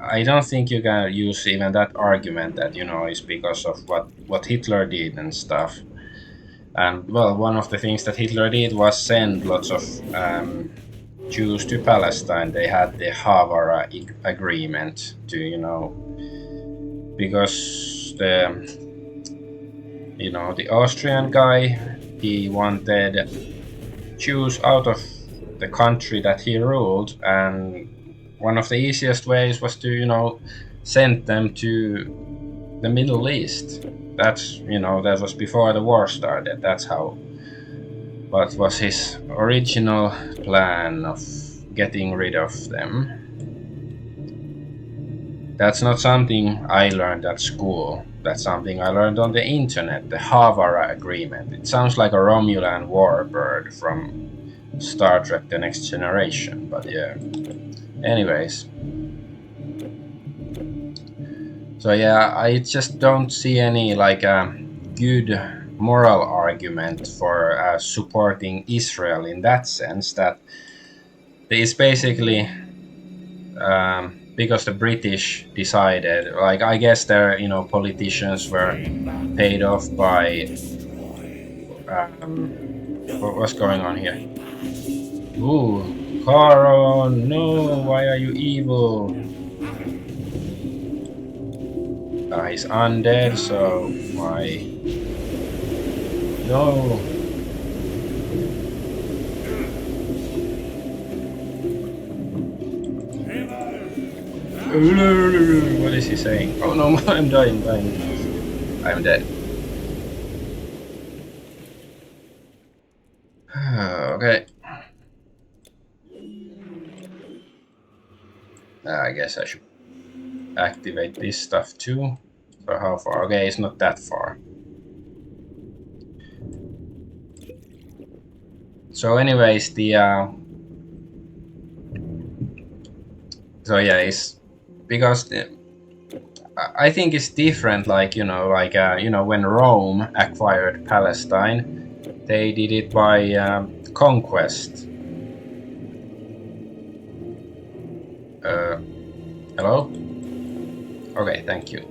I don't think you can use even that argument that, you know, it's because of what Hitler did and stuff. And well, one of the things that Hitler did was send lots of Jews to Palestine. They had the Havara agreement to, you know, because the Austrian guy, he wanted Jews out of the country that he ruled, and one of the easiest ways was to, you know, send them to the Middle East. That's, you know, that was before the war started. That's what was his original plan of getting rid of them. That's not something I learned at school. That's something I learned on the internet, the Havara Agreement. It sounds like a Romulan warbird from Star Trek The Next Generation, but yeah. Anyways. So yeah, I just don't see any, like, good moral argument for supporting Israel in that sense, that it's basically because the British decided, like, I guess their, you know, politicians were paid off by what's going on here? Ooh, Caro, no, why are you evil? He's undead, so why? No. What is he saying? Oh no, I'm dying. I'm dead. Okay. I guess I should activate this stuff too. So how far? Okay, it's not that far. So anyways, the So yeah, it's because I think it's different. Like when Rome acquired Palestine, they did it by conquest. Hello? Okay, thank you.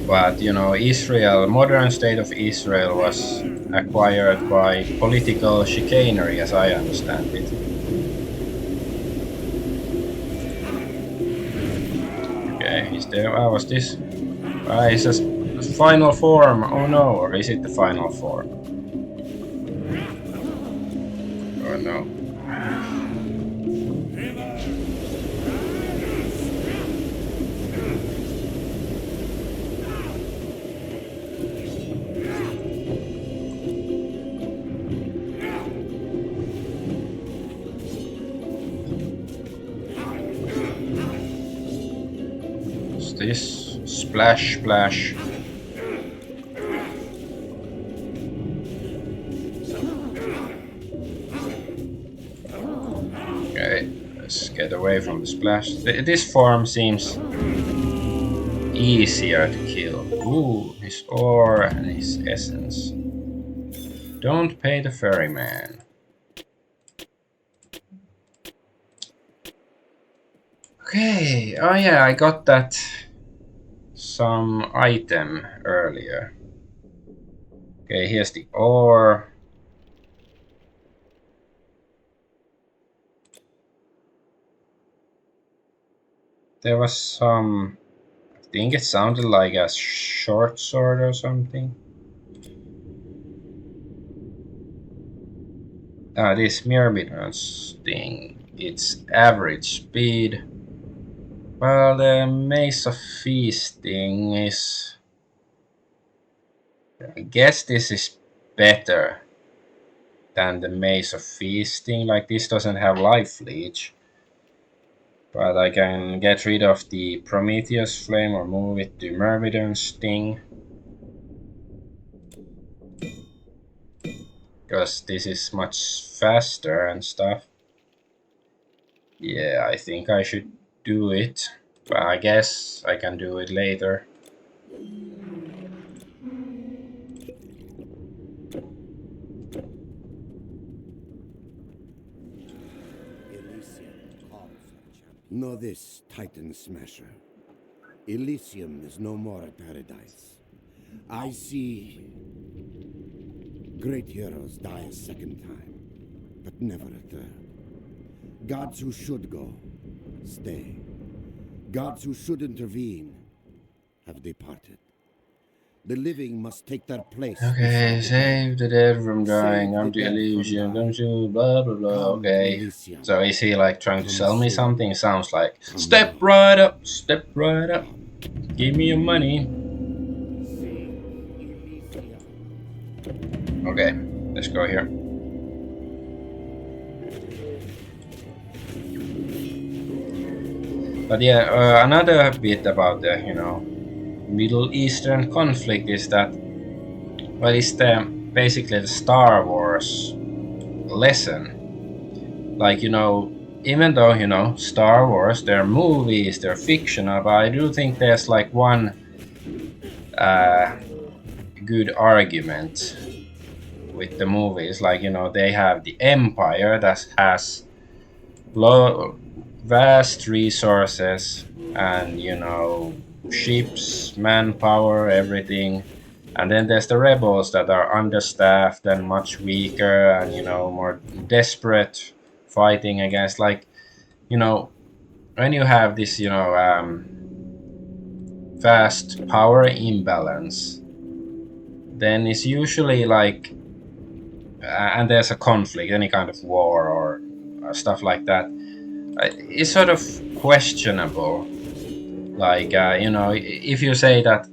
But Israel, modern state of Israel was acquired by political chicanery, as I understand it. Okay, is there? Was this? Is this final form? Oh no, or is it the final form? Oh no. This splash splash. Okay, let's get away from the splash. This form seems easier to kill. Ooh, his ore and his essence. Don't pay the ferryman. Okay, oh yeah, I got that some item earlier. Okay, here's the ore. There was some, I think it sounded like a short sword or something. This Myrmidon's thing, its average speed. Well, the Mace of Feasting is... I guess this is better than the Mace of Feasting. Like, this doesn't have life leech. But I can get rid of the Prometheus Flame or move it to Myrmidon's Sting. Because this is much faster and stuff. Yeah, I think I should do it. But I guess I can do it later. Know this, Titan Smasher. Elysium is no more a paradise. I see great heroes die a second time, but never a third. Gods who should go, stay. Gods who should intervene, have departed. The living must take their place. Okay, save the dead from dying. I'm the illusion. Don't you? Blah blah blah. Okay. So is he like trying to sell me something? It sounds like step right up, step right up. Give me your money. Okay, let's go here. But yeah, another bit about the Middle Eastern conflict is that, well, it's basically the Star Wars lesson. Like, even though, Star Wars, they're movies, they're fictional, but I do think there's like one good argument with the movies. Like, they have the Empire that has vast resources and, ships, manpower, everything. And then there's the rebels that are understaffed and much weaker and, more desperate, fighting against, like, when you have this, vast power imbalance, then it's usually like, and there's a conflict, any kind of war or stuff like that, it's sort of questionable. Like, if you say that,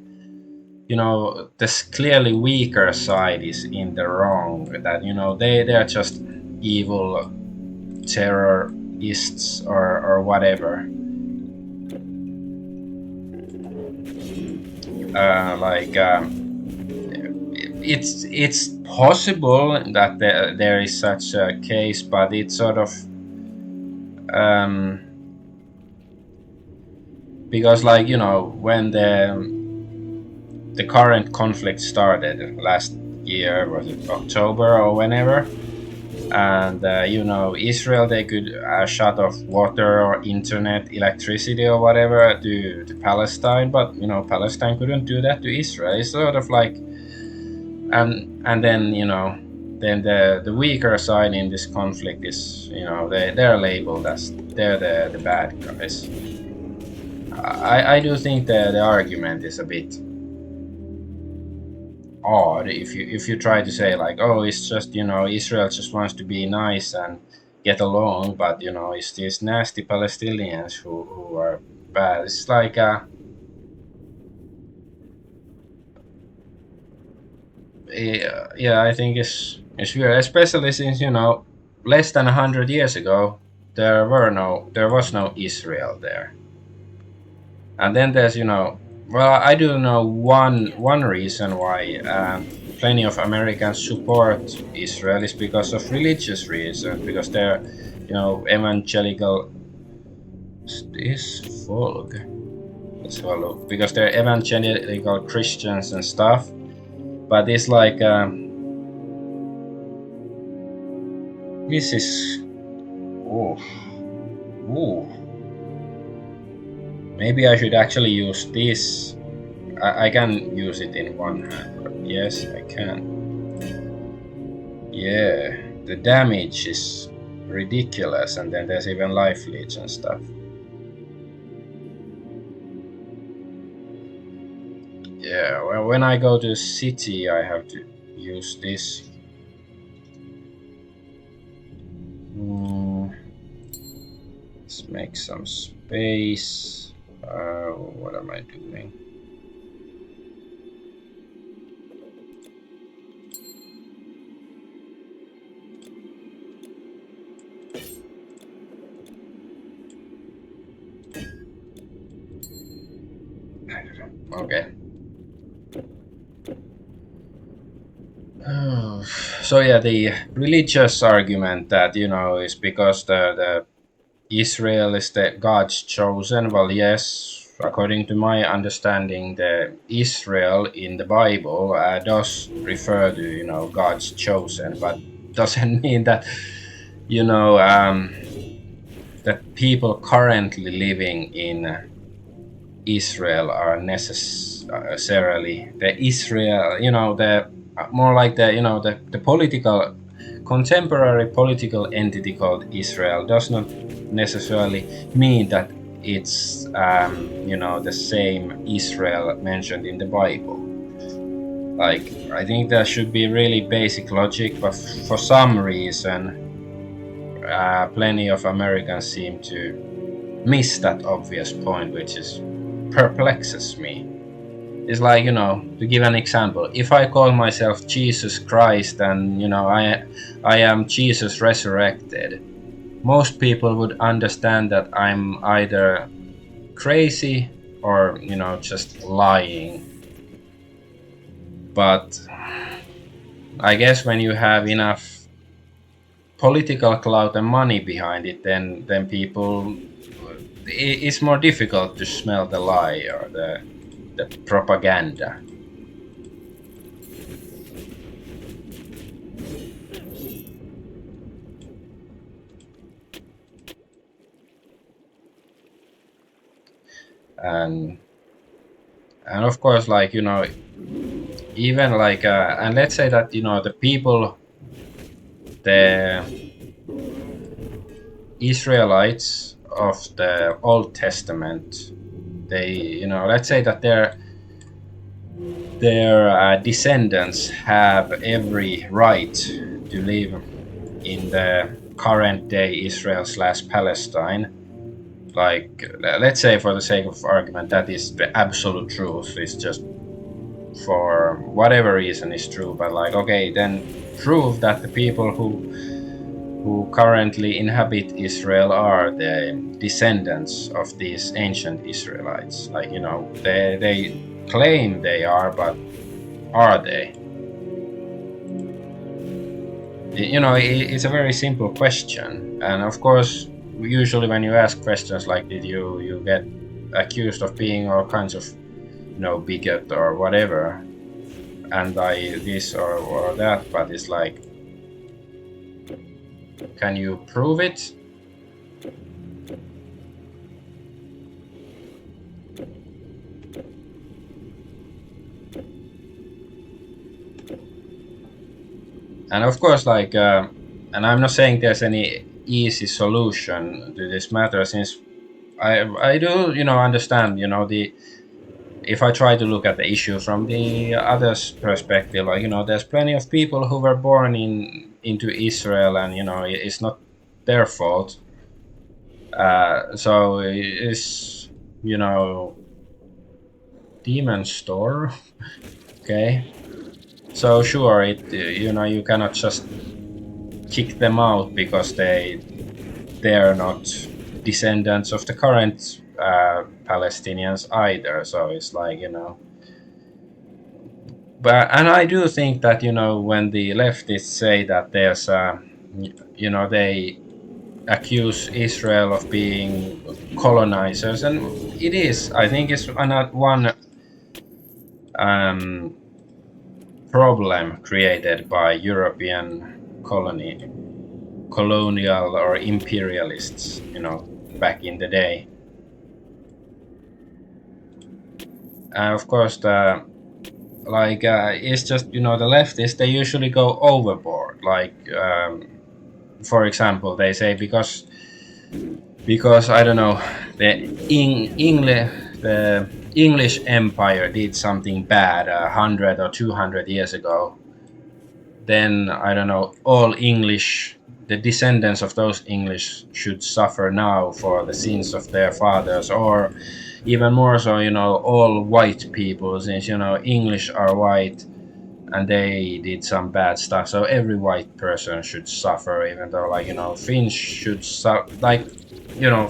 this clearly weaker side is in the wrong, that, they're just evil terrorists or whatever. it's possible that there is such a case, but it's sort of because, like, when the current conflict started last year, was it October or whenever, and Israel, they could shut off water or internet, electricity or whatever to Palestine, but Palestine couldn't do that to Israel. It's sort of like, and then then the weaker side in this conflict is, they're labeled as they're the bad guys. I do think the argument is a bit odd if you try to say like, oh, it's just Israel just wants to be nice and get along, but it's these nasty Palestinians who are bad. It's like yeah, I think it's weird, especially since less than 100 years ago there was no Israel there. And then there's well, I do know one reason why plenty of Americans support Israel is because of religious reasons, because they're evangelical. This fog. Let's have a look. Because they're evangelical Christians and stuff. But it's like this is ooh. Maybe I should actually use this. I can use it in one hand. Yes, I can. Yeah, the damage is ridiculous, and then there's even life leads and stuff. Yeah, well, when I go to the city, I have to use this. Let's make some space. What am I doing? Okay. So yeah, the religious argument that is because the Israel is the God's chosen. Well, yes, according to my understanding, the Israel in the Bible does refer to God's chosen, but doesn't mean that that people currently living in Israel are necessarily the Israel. The more like the political contemporary political entity called Israel does not necessarily mean that it's the same Israel mentioned in the Bible. Like, I think there should be really basic logic, but for some reason plenty of Americans seem to miss that obvious point, which is perplexes me. It's like, to give an example, if I call myself Jesus Christ and I am Jesus resurrected, most people would understand that I'm either crazy or just lying. But I guess when you have enough political clout and money behind it, then people, it's more difficult to smell the lie or the propaganda. And of course, like even like and let's say that the people, the Israelites of the Old Testament, they let's say that their descendants have every right to live in the current day Israel / Palestine. Like, let's say for the sake of argument that is the absolute truth, it's just for whatever reason is true, but like, okay, then prove that the people who currently inhabit Israel are the descendants of these ancient Israelites. Like, they claim they are, but are they? It's a very simple question, and of course, usually when you ask questions like, "Did you get accused of being all kinds of, bigot or whatever, and I this or that," but it's like, can you prove it? And of course, and I'm not saying there's any easy solution to this matter, since I do understand the if I try to look at the issue from the other's perspective, there's plenty of people who were born into Israel, and it's not their fault. So it's demon store, okay. So sure, you cannot just kick them out because they're not descendants of the current Palestinians either. So it's like but and I do think that when the leftists say that there's they accuse Israel of being colonizers, and it is, I think it's one problem created by European colonial or imperialists, back in the day. Of course, it's just the leftists, they usually go overboard. For example, they say because I don't know, the English Empire did something bad 100 or 200 years ago, then I don't know, all English, the descendants of those English should suffer now for the sins of their fathers, or even more so, all white people, since English are white and they did some bad stuff, so every white person should suffer, even though Finns should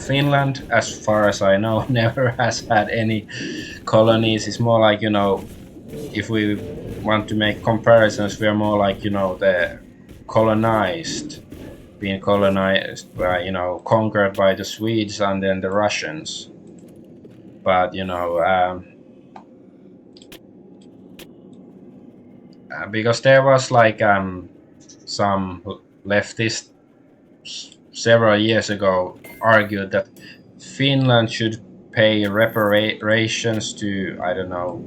Finland, as far as I know, never has had any colonies. It's more like if we want to make comparisons, we're more like the colonized, being colonized by conquered by the Swedes and then the Russians. But because there was some leftists several years ago argued that Finland should pay reparations to I don't know,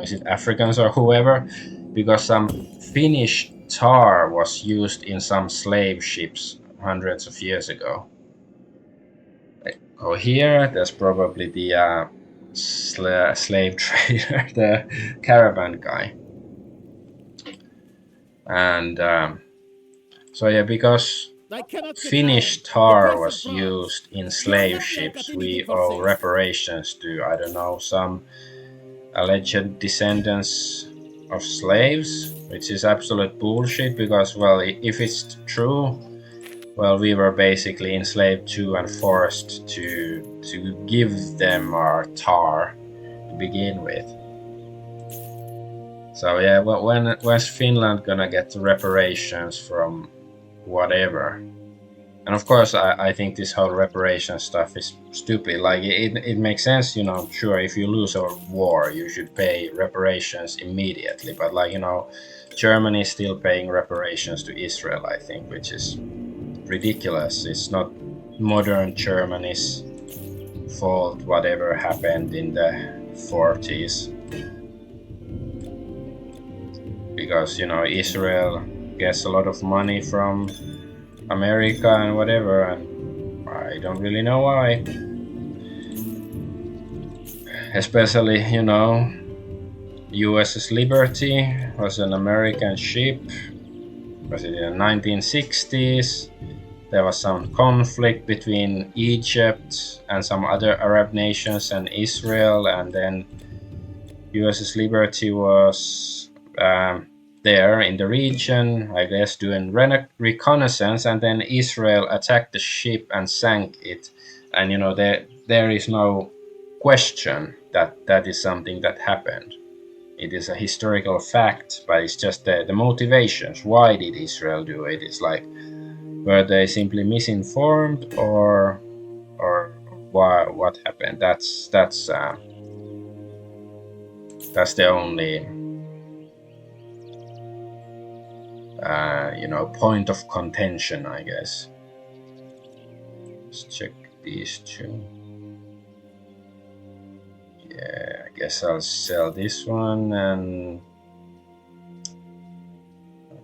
is it Africans or whoever, because some Finnish tar was used in some slave ships hundreds of years ago. Oh, here there's probably the slave trader, the caravan guy. And so yeah, because Finnish tar was used in slave ships, we owe reparations to, I don't know, some alleged descendants of slaves, which is absolute bullshit, because, well, if it's true, well, we were basically enslaved too and forced to give them our tar to begin with. So yeah, when's Finland gonna get reparations from whatever? And of course, I think this whole reparation stuff is stupid. It makes sense, sure, if you lose a war, you should pay reparations immediately. But Germany is still paying reparations to Israel, I think, which is ridiculous. It's not modern Germany's fault, whatever happened in the 40s. Because, Israel gets a lot of money from America and whatever, and I don't really know why. Especially, USS Liberty was an American ship. Was it in the 1960s? There was some conflict between Egypt and some other Arab nations and Israel, and then USS Liberty was there in the region, I guess, doing reconnaissance, and then Israel attacked the ship and sank it. And there is no question that is something that happened. it is a historical fact, but it's just the motivations. Why did Israel do it? It's like, were they simply misinformed, or why, what happened? That's the only point of contention, I guess. Let's check these two. Yeah, I guess I'll sell this one, and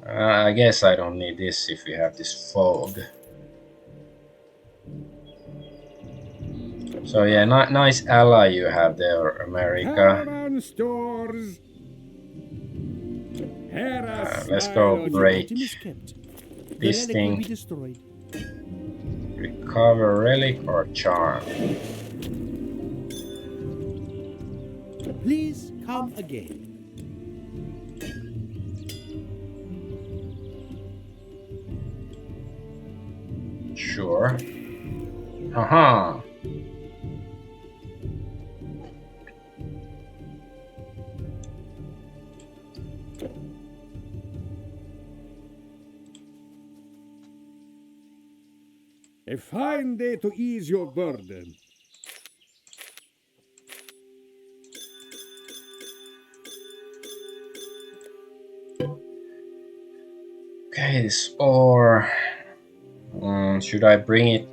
I guess I don't need this if we have this fog. So yeah, nice ally you have there, America. Caravan stores. Let's go break The item is kept. The this relic will be thing. destroyed. Recover relic or charm. Please come again. Sure. Haha. A fine day to ease your burden. Okay, this ore. Should I bring it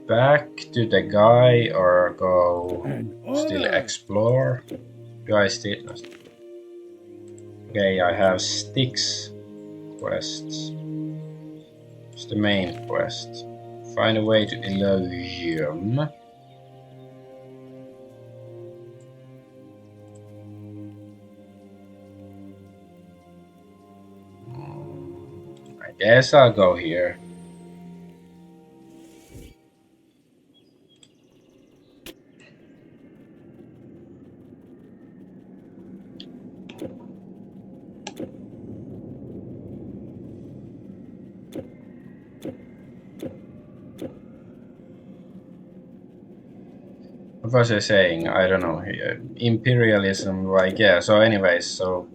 back to the guy or go still explore? Do I still? Okay, I have sticks quests. It's the main quest. Find a way to Elogium. I guess I'll go here. What was I saying? I don't know. Imperialism, like, yeah. So anyways, so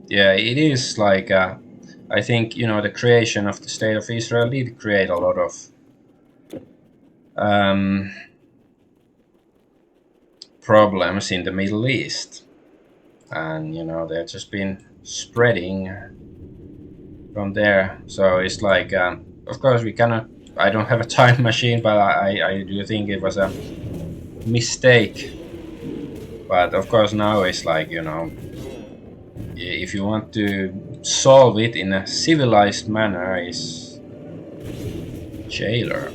yeah, it is like I think, the creation of the state of Israel did create a lot of problems in the Middle East, and they've just been spreading from there. So it's like, of course, we cannot. I don't have a time machine, but I do think it was a mistake. But of course, now it's like, if you want to solve it in a civilized manner, is jailer.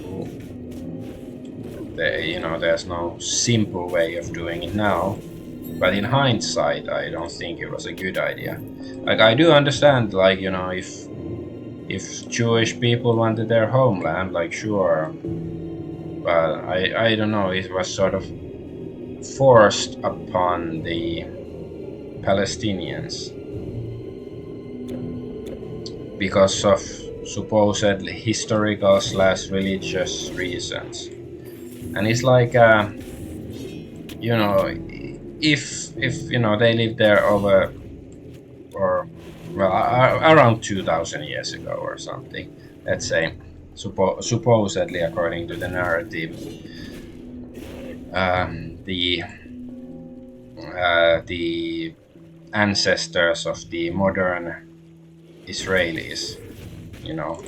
There's no simple way of doing it now. But in hindsight, I don't think it was a good idea. Like, I do understand, like, if Jewish people wanted their homeland, like, sure. But I don't know, it was sort of forced upon the Palestinians because of supposedly historical / religious reasons. And it's like, if they lived there over, or well, around 2,000 years ago or something, let's say, supposedly according to the narrative, the ancestors of the modern Israelis,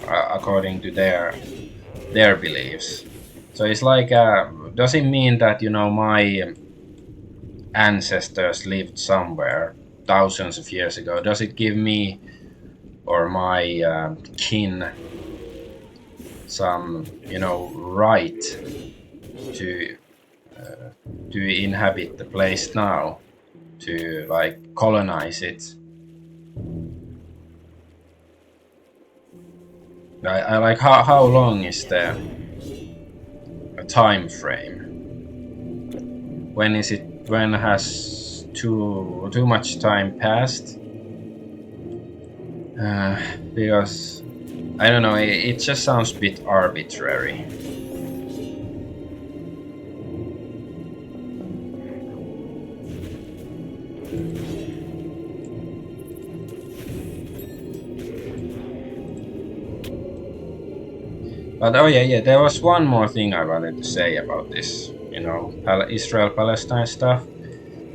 according to their beliefs. So it's like, does it mean that my ancestors lived somewhere thousands of years ago? Does it give me or my kin some right to inhabit the place now, to like colonize it? I like how long is the time frame? When has too much time passed? Because I don't know, it just sounds a bit arbitrary. But oh yeah, there was one more thing I wanted to say about this, Israel-Palestine stuff,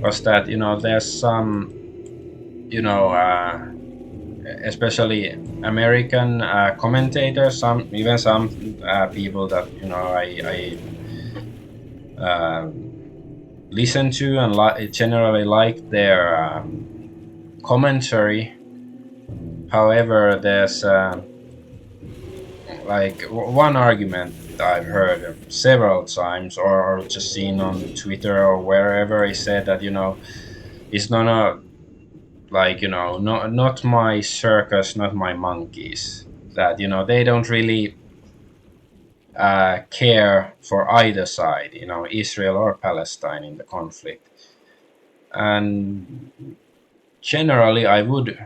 was that, there's some, especially American commentators, some people that, I listen to and generally like their commentary. However, there's one argument I've heard several times, or just seen on Twitter or wherever, is said that, it's not not my circus, not my monkeys. That, they don't really care for either side, Israel or Palestine in the conflict. And generally, I would,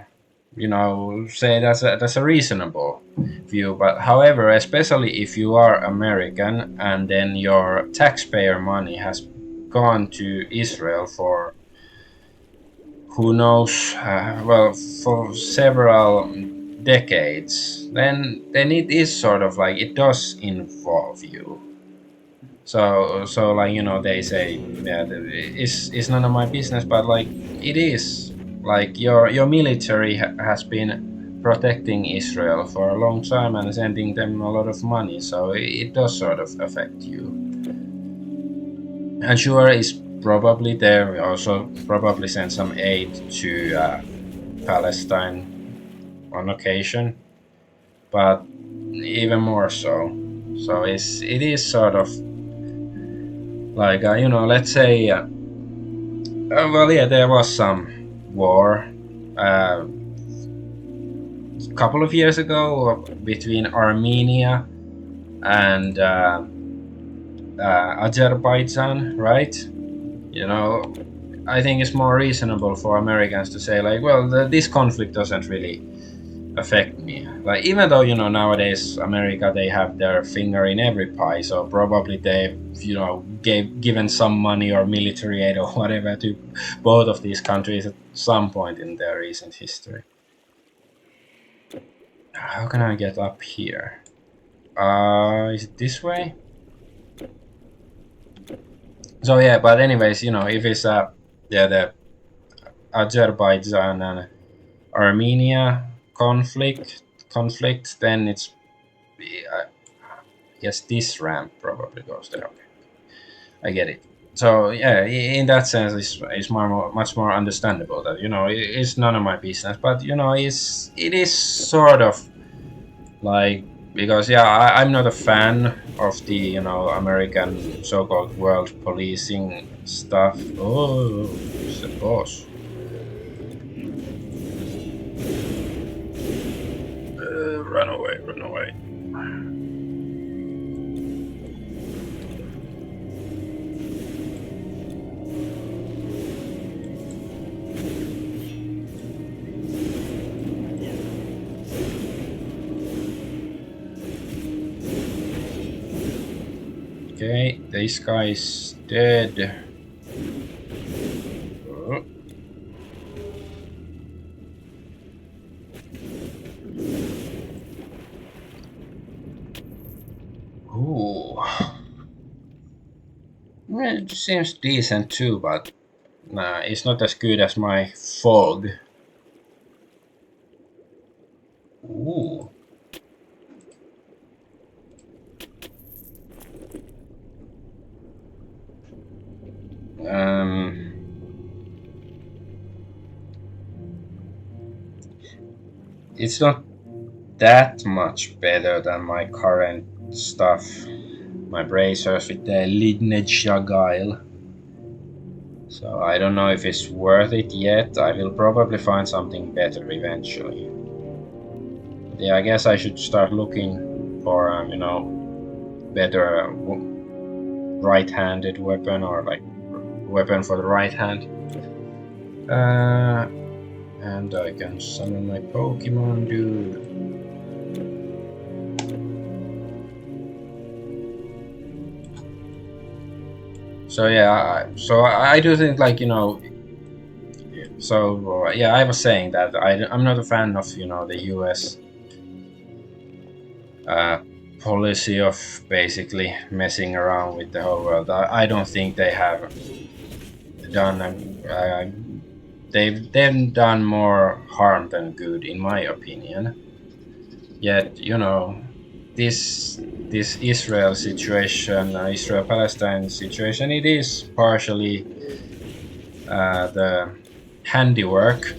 say that's a reasonable view. But however, especially if you are American and then your taxpayer money has gone to Israel for who knows, for several decades, then it is sort of like it does involve you. So like, they say, yeah, it's none of my business, but like it is. Like your military has been protecting Israel for a long time and sending them a lot of money, so it does sort of affect you. And sure, it's probably there. We also probably send some aid to Palestine on occasion, but even more so. So it is sort of like, let's say, there was some war a couple of years ago between Armenia and Azerbaijan, right? I think it's more reasonable for Americans to say, like, well, this conflict doesn't really affect me. Like, even though, nowadays America, they have their finger in every pie, so probably they've, given some money or military aid or whatever to both of these countries at some point in their recent history. How can I get up here? Is it this way? So yeah, but anyways, if it's the Azerbaijan and Armenia conflict, then it's, I guess this ramp probably goes there. Okay, I get it. So yeah, in that sense, it's much more understandable that, it's none of my business. But it is sort of like, because yeah, I'm not a fan of the American so-called world policing stuff. Oh, it's the boss. Run away, run away. Okay, this guy's dead. Oh. Ooh. Well, it seems decent too, but nah, it's not as good as my fog. Ooh. It's not that much better than my current stuff. My bracers with the lineage guile. So I don't know if it's worth it yet. I will probably find something better eventually. Yeah, I guess I should start looking for better right-handed weapon, or like weapon for the right hand. And I can summon my Pokemon, dude. So yeah, I do think, like, so yeah, I was saying that I'm not a fan of the US policy of basically messing around with the whole world. I don't think they have done. They've done more harm than good, in my opinion. Yet, you know, this Israel situation, Israel-Palestine situation, it is partially the handiwork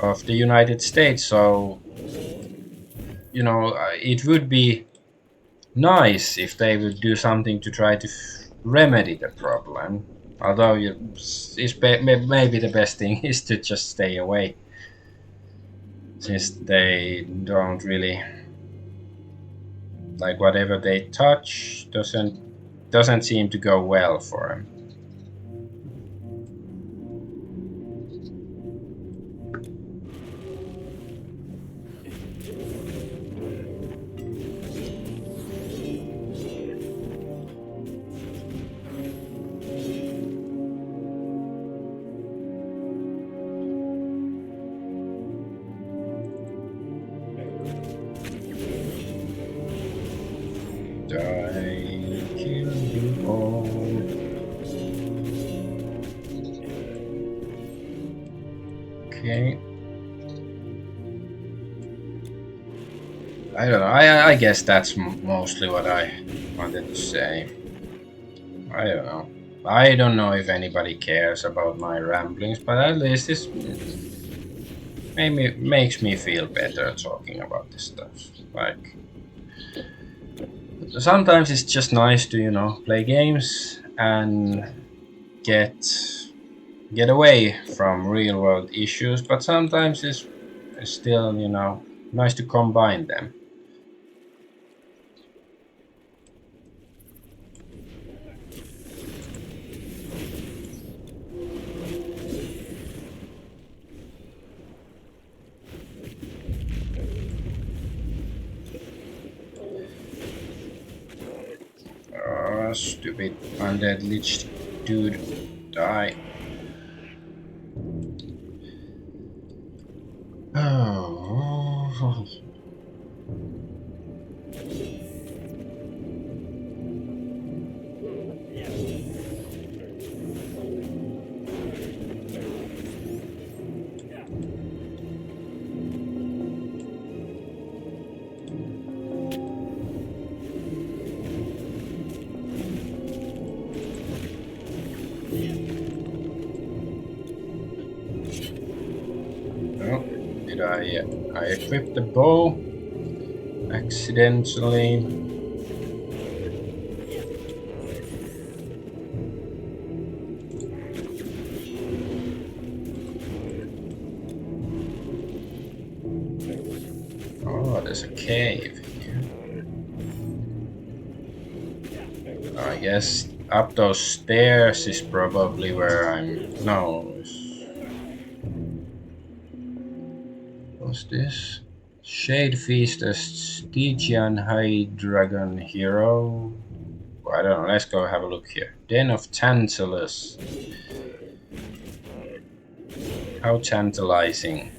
of the United States. So, you know, it would be nice if they would do something to try to remedy the problem. Although maybe the best thing is to just stay away, since they don't really like whatever they touch doesn't seem to go well for them. Okay. I don't know. I guess that's mostly what I wanted to say. I don't know. I don't know if anybody cares about my ramblings, but at least this maybe makes me feel better talking about this stuff. Like, sometimes it's just nice to, you know, play games and get away from real world issues, but sometimes it's still, you know, nice to combine them. Stupid undead lich dude, die. Oh. Did I equipped the bow accidentally? Oh, there's a cave here. I guess up those stairs is probably where I'm. No. What's this? Shade Feast as Stygian High Dragon Hero. I don't know, let's go have a look here. Den of Tantalus. How tantalizing.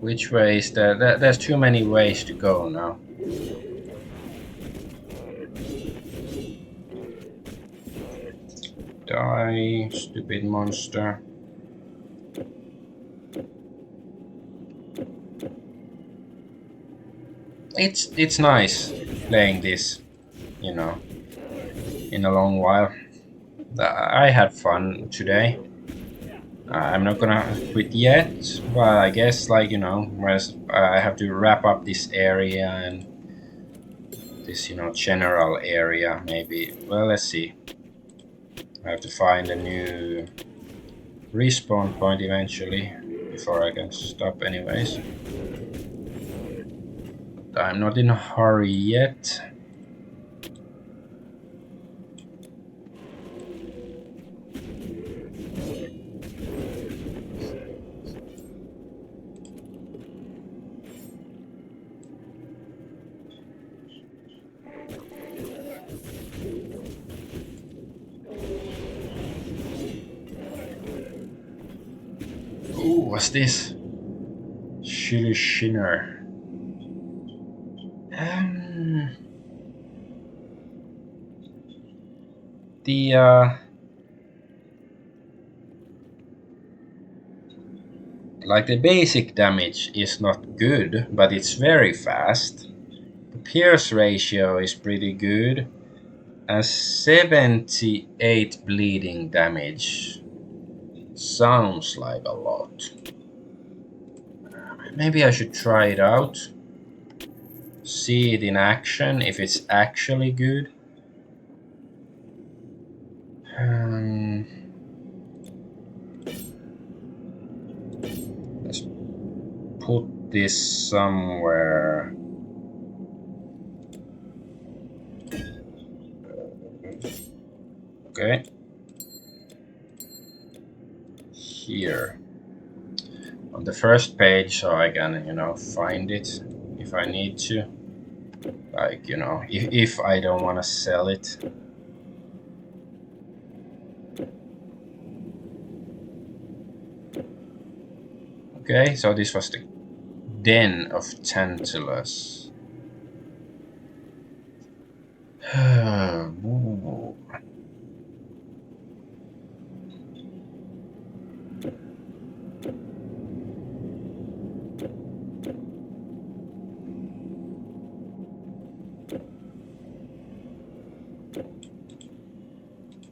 Which way is that? There's too many ways to go now. Die, stupid monster. It's nice playing this, you know, in a long while. I had fun today. I'm not gonna quit yet, but I guess, like, you know, I have to wrap up this area and this, you know, general area, maybe. Well, let's see. I have to find a new respawn point eventually before I can stop anyways. But I'm not in a hurry yet. Ooh, what's this? Chili Shinner. The like the basic damage is not good, but it's very fast. The pierce ratio is pretty good, and 78 bleeding damage sounds like a lot. Maybe I should try it out, see it in action if it's actually good. Let's put this somewhere. Okay. Here. On the first page, so I can, find it if I need to. Like, if I don't want to sell it. Okay, so this was the Den of Tantalus.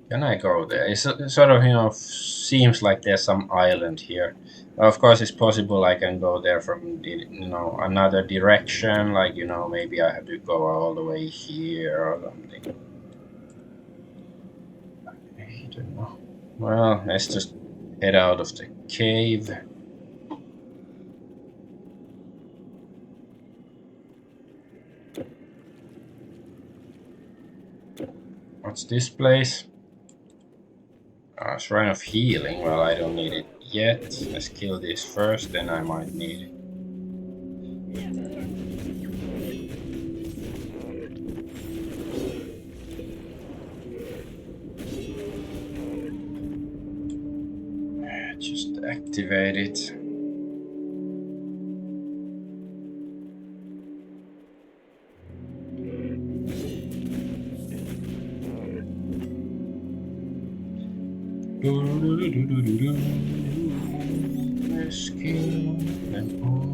Can I go there? It sort of, seems like there's some island here. Of course, it's possible I can go there from, another direction. Like, maybe I have to go all the way here or something. I don't know. Well, let's just head out of the cave. What's this place? Shrine of Healing. Well, I don't need it yet. Let's kill this first, then I might need it. Just activate it. Let's kill them all.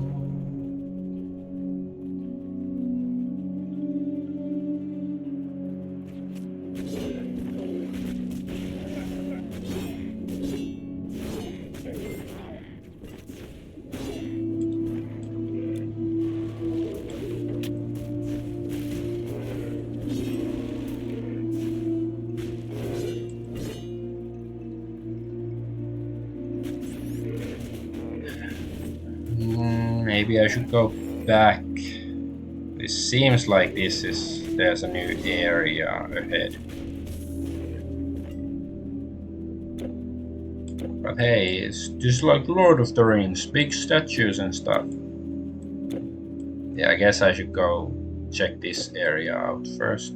Maybe I should go back. This seems like there's a new area ahead. But hey, it's just like Lord of the Rings, big statues and stuff. Yeah, I guess I should go check this area out first.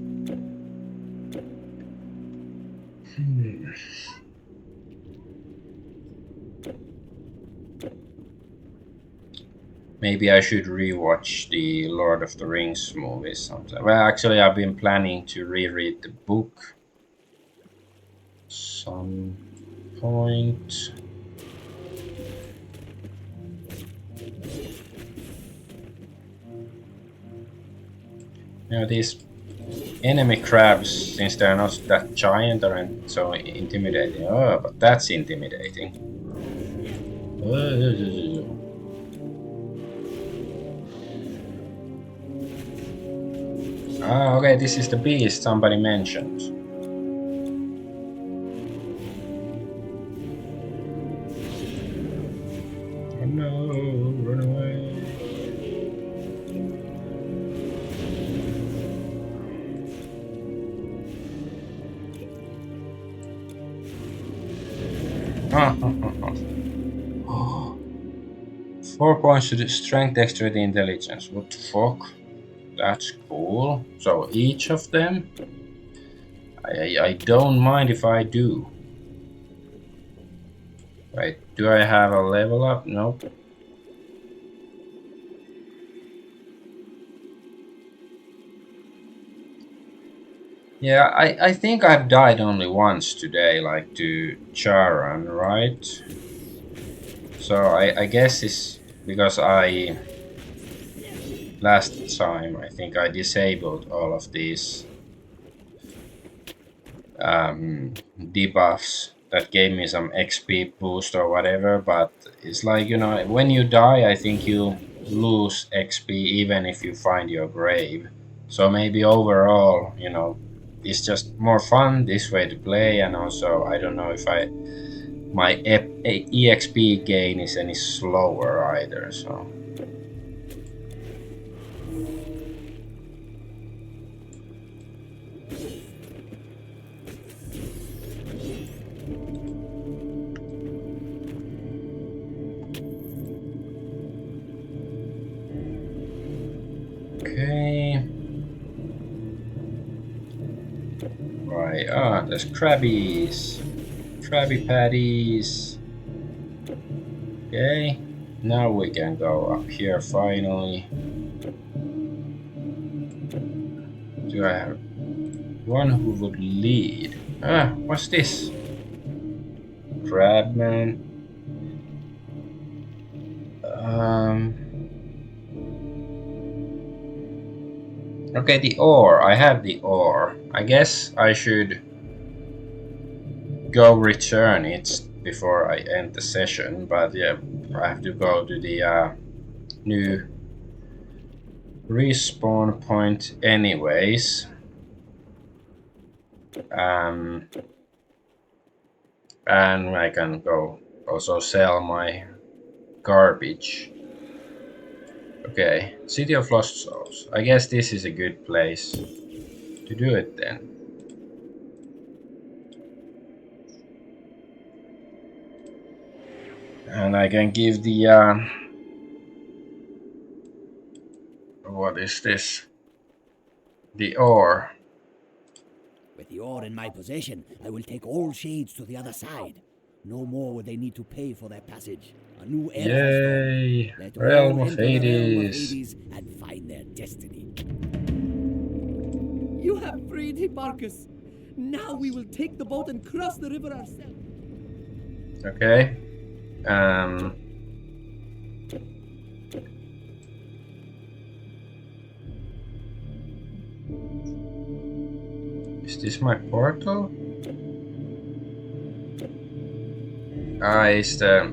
Maybe I should rewatch the Lord of the Rings movies sometime. Well, actually, I've been planning to reread the book some point. These enemy crabs, since they're not that giant, aren't so intimidating. Oh, but that's intimidating. Ah, okay, this is the beast somebody mentioned. 4 points to the strength, dexterity, intelligence. What the fuck? That's cool. So each of them? I don't mind if I do. Wait, do I have a level up? Nope. Yeah, I think I've died only once today, like to Charan, right? So I guess it's because last time I think I disabled all of these debuffs that gave me some XP boost or whatever, but it's like, you know, when you die, I think you lose XP even if you find your grave. So maybe overall, you know, it's just more fun this way to play, and also I don't know if my EXP gain is any slower either, so. Okay. Right, there's crabbies. Krabby Patties. Okay, now we can go up here finally. Do I have one who would lead? What's this? Crabman. Okay, the ore. I have the ore. I guess I should go return it before I end the session, but yeah, I have to go to the new respawn point anyways. And I can go also sell my garbage. Okay, City of Lost Souls. I guess this is a good place to do it then. And I can give the what is this? The ore. With the ore in my possession, I will take all shades to the other side. No more will they need to pay for their passage. A new era has Yay! dawned. Let Realm all of enter the realm of Hades. Hades and find their destiny. You have freed Hipparchus. Now we will take the boat and cross the river ourselves. Okay. Is this my portal? It's the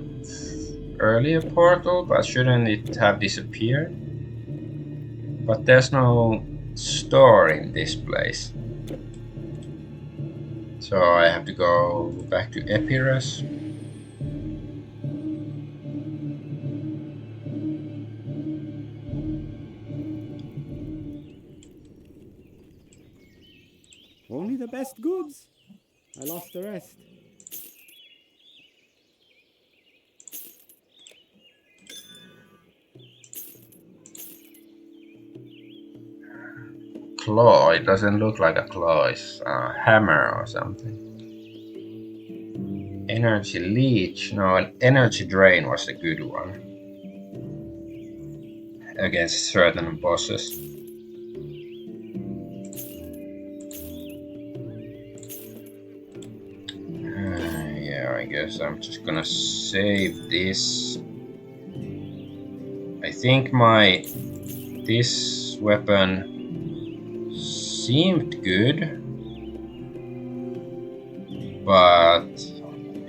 earlier portal, but shouldn't it have disappeared? But there's no store in this place. So I have to go back to Epirus. Only the best goods. I lost the rest. Claw, it doesn't look like a claw, it's a hammer or something. Energy leech, no, an energy drain was a good one. Against certain bosses. Yeah, I guess I'm just gonna save this. I think this weapon seemed good, but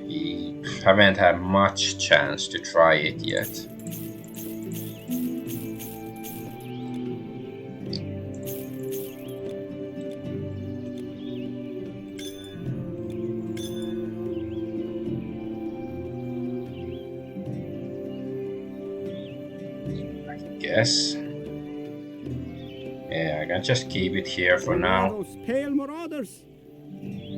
we haven't had much chance to try it yet. Guess. Yeah, I can just keep it here for now. Those pale marauders.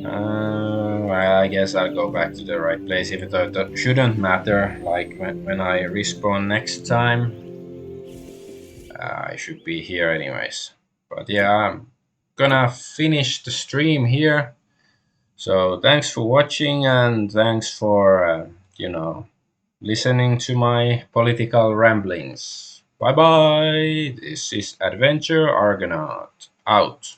I guess I'll go back to the right place, even though that shouldn't matter. Like when I respawn next time, I should be here anyways. But yeah, I'm gonna finish the stream here. So thanks for watching, and thanks for listening to my political ramblings. Bye bye. This is Adventure Argonaut out.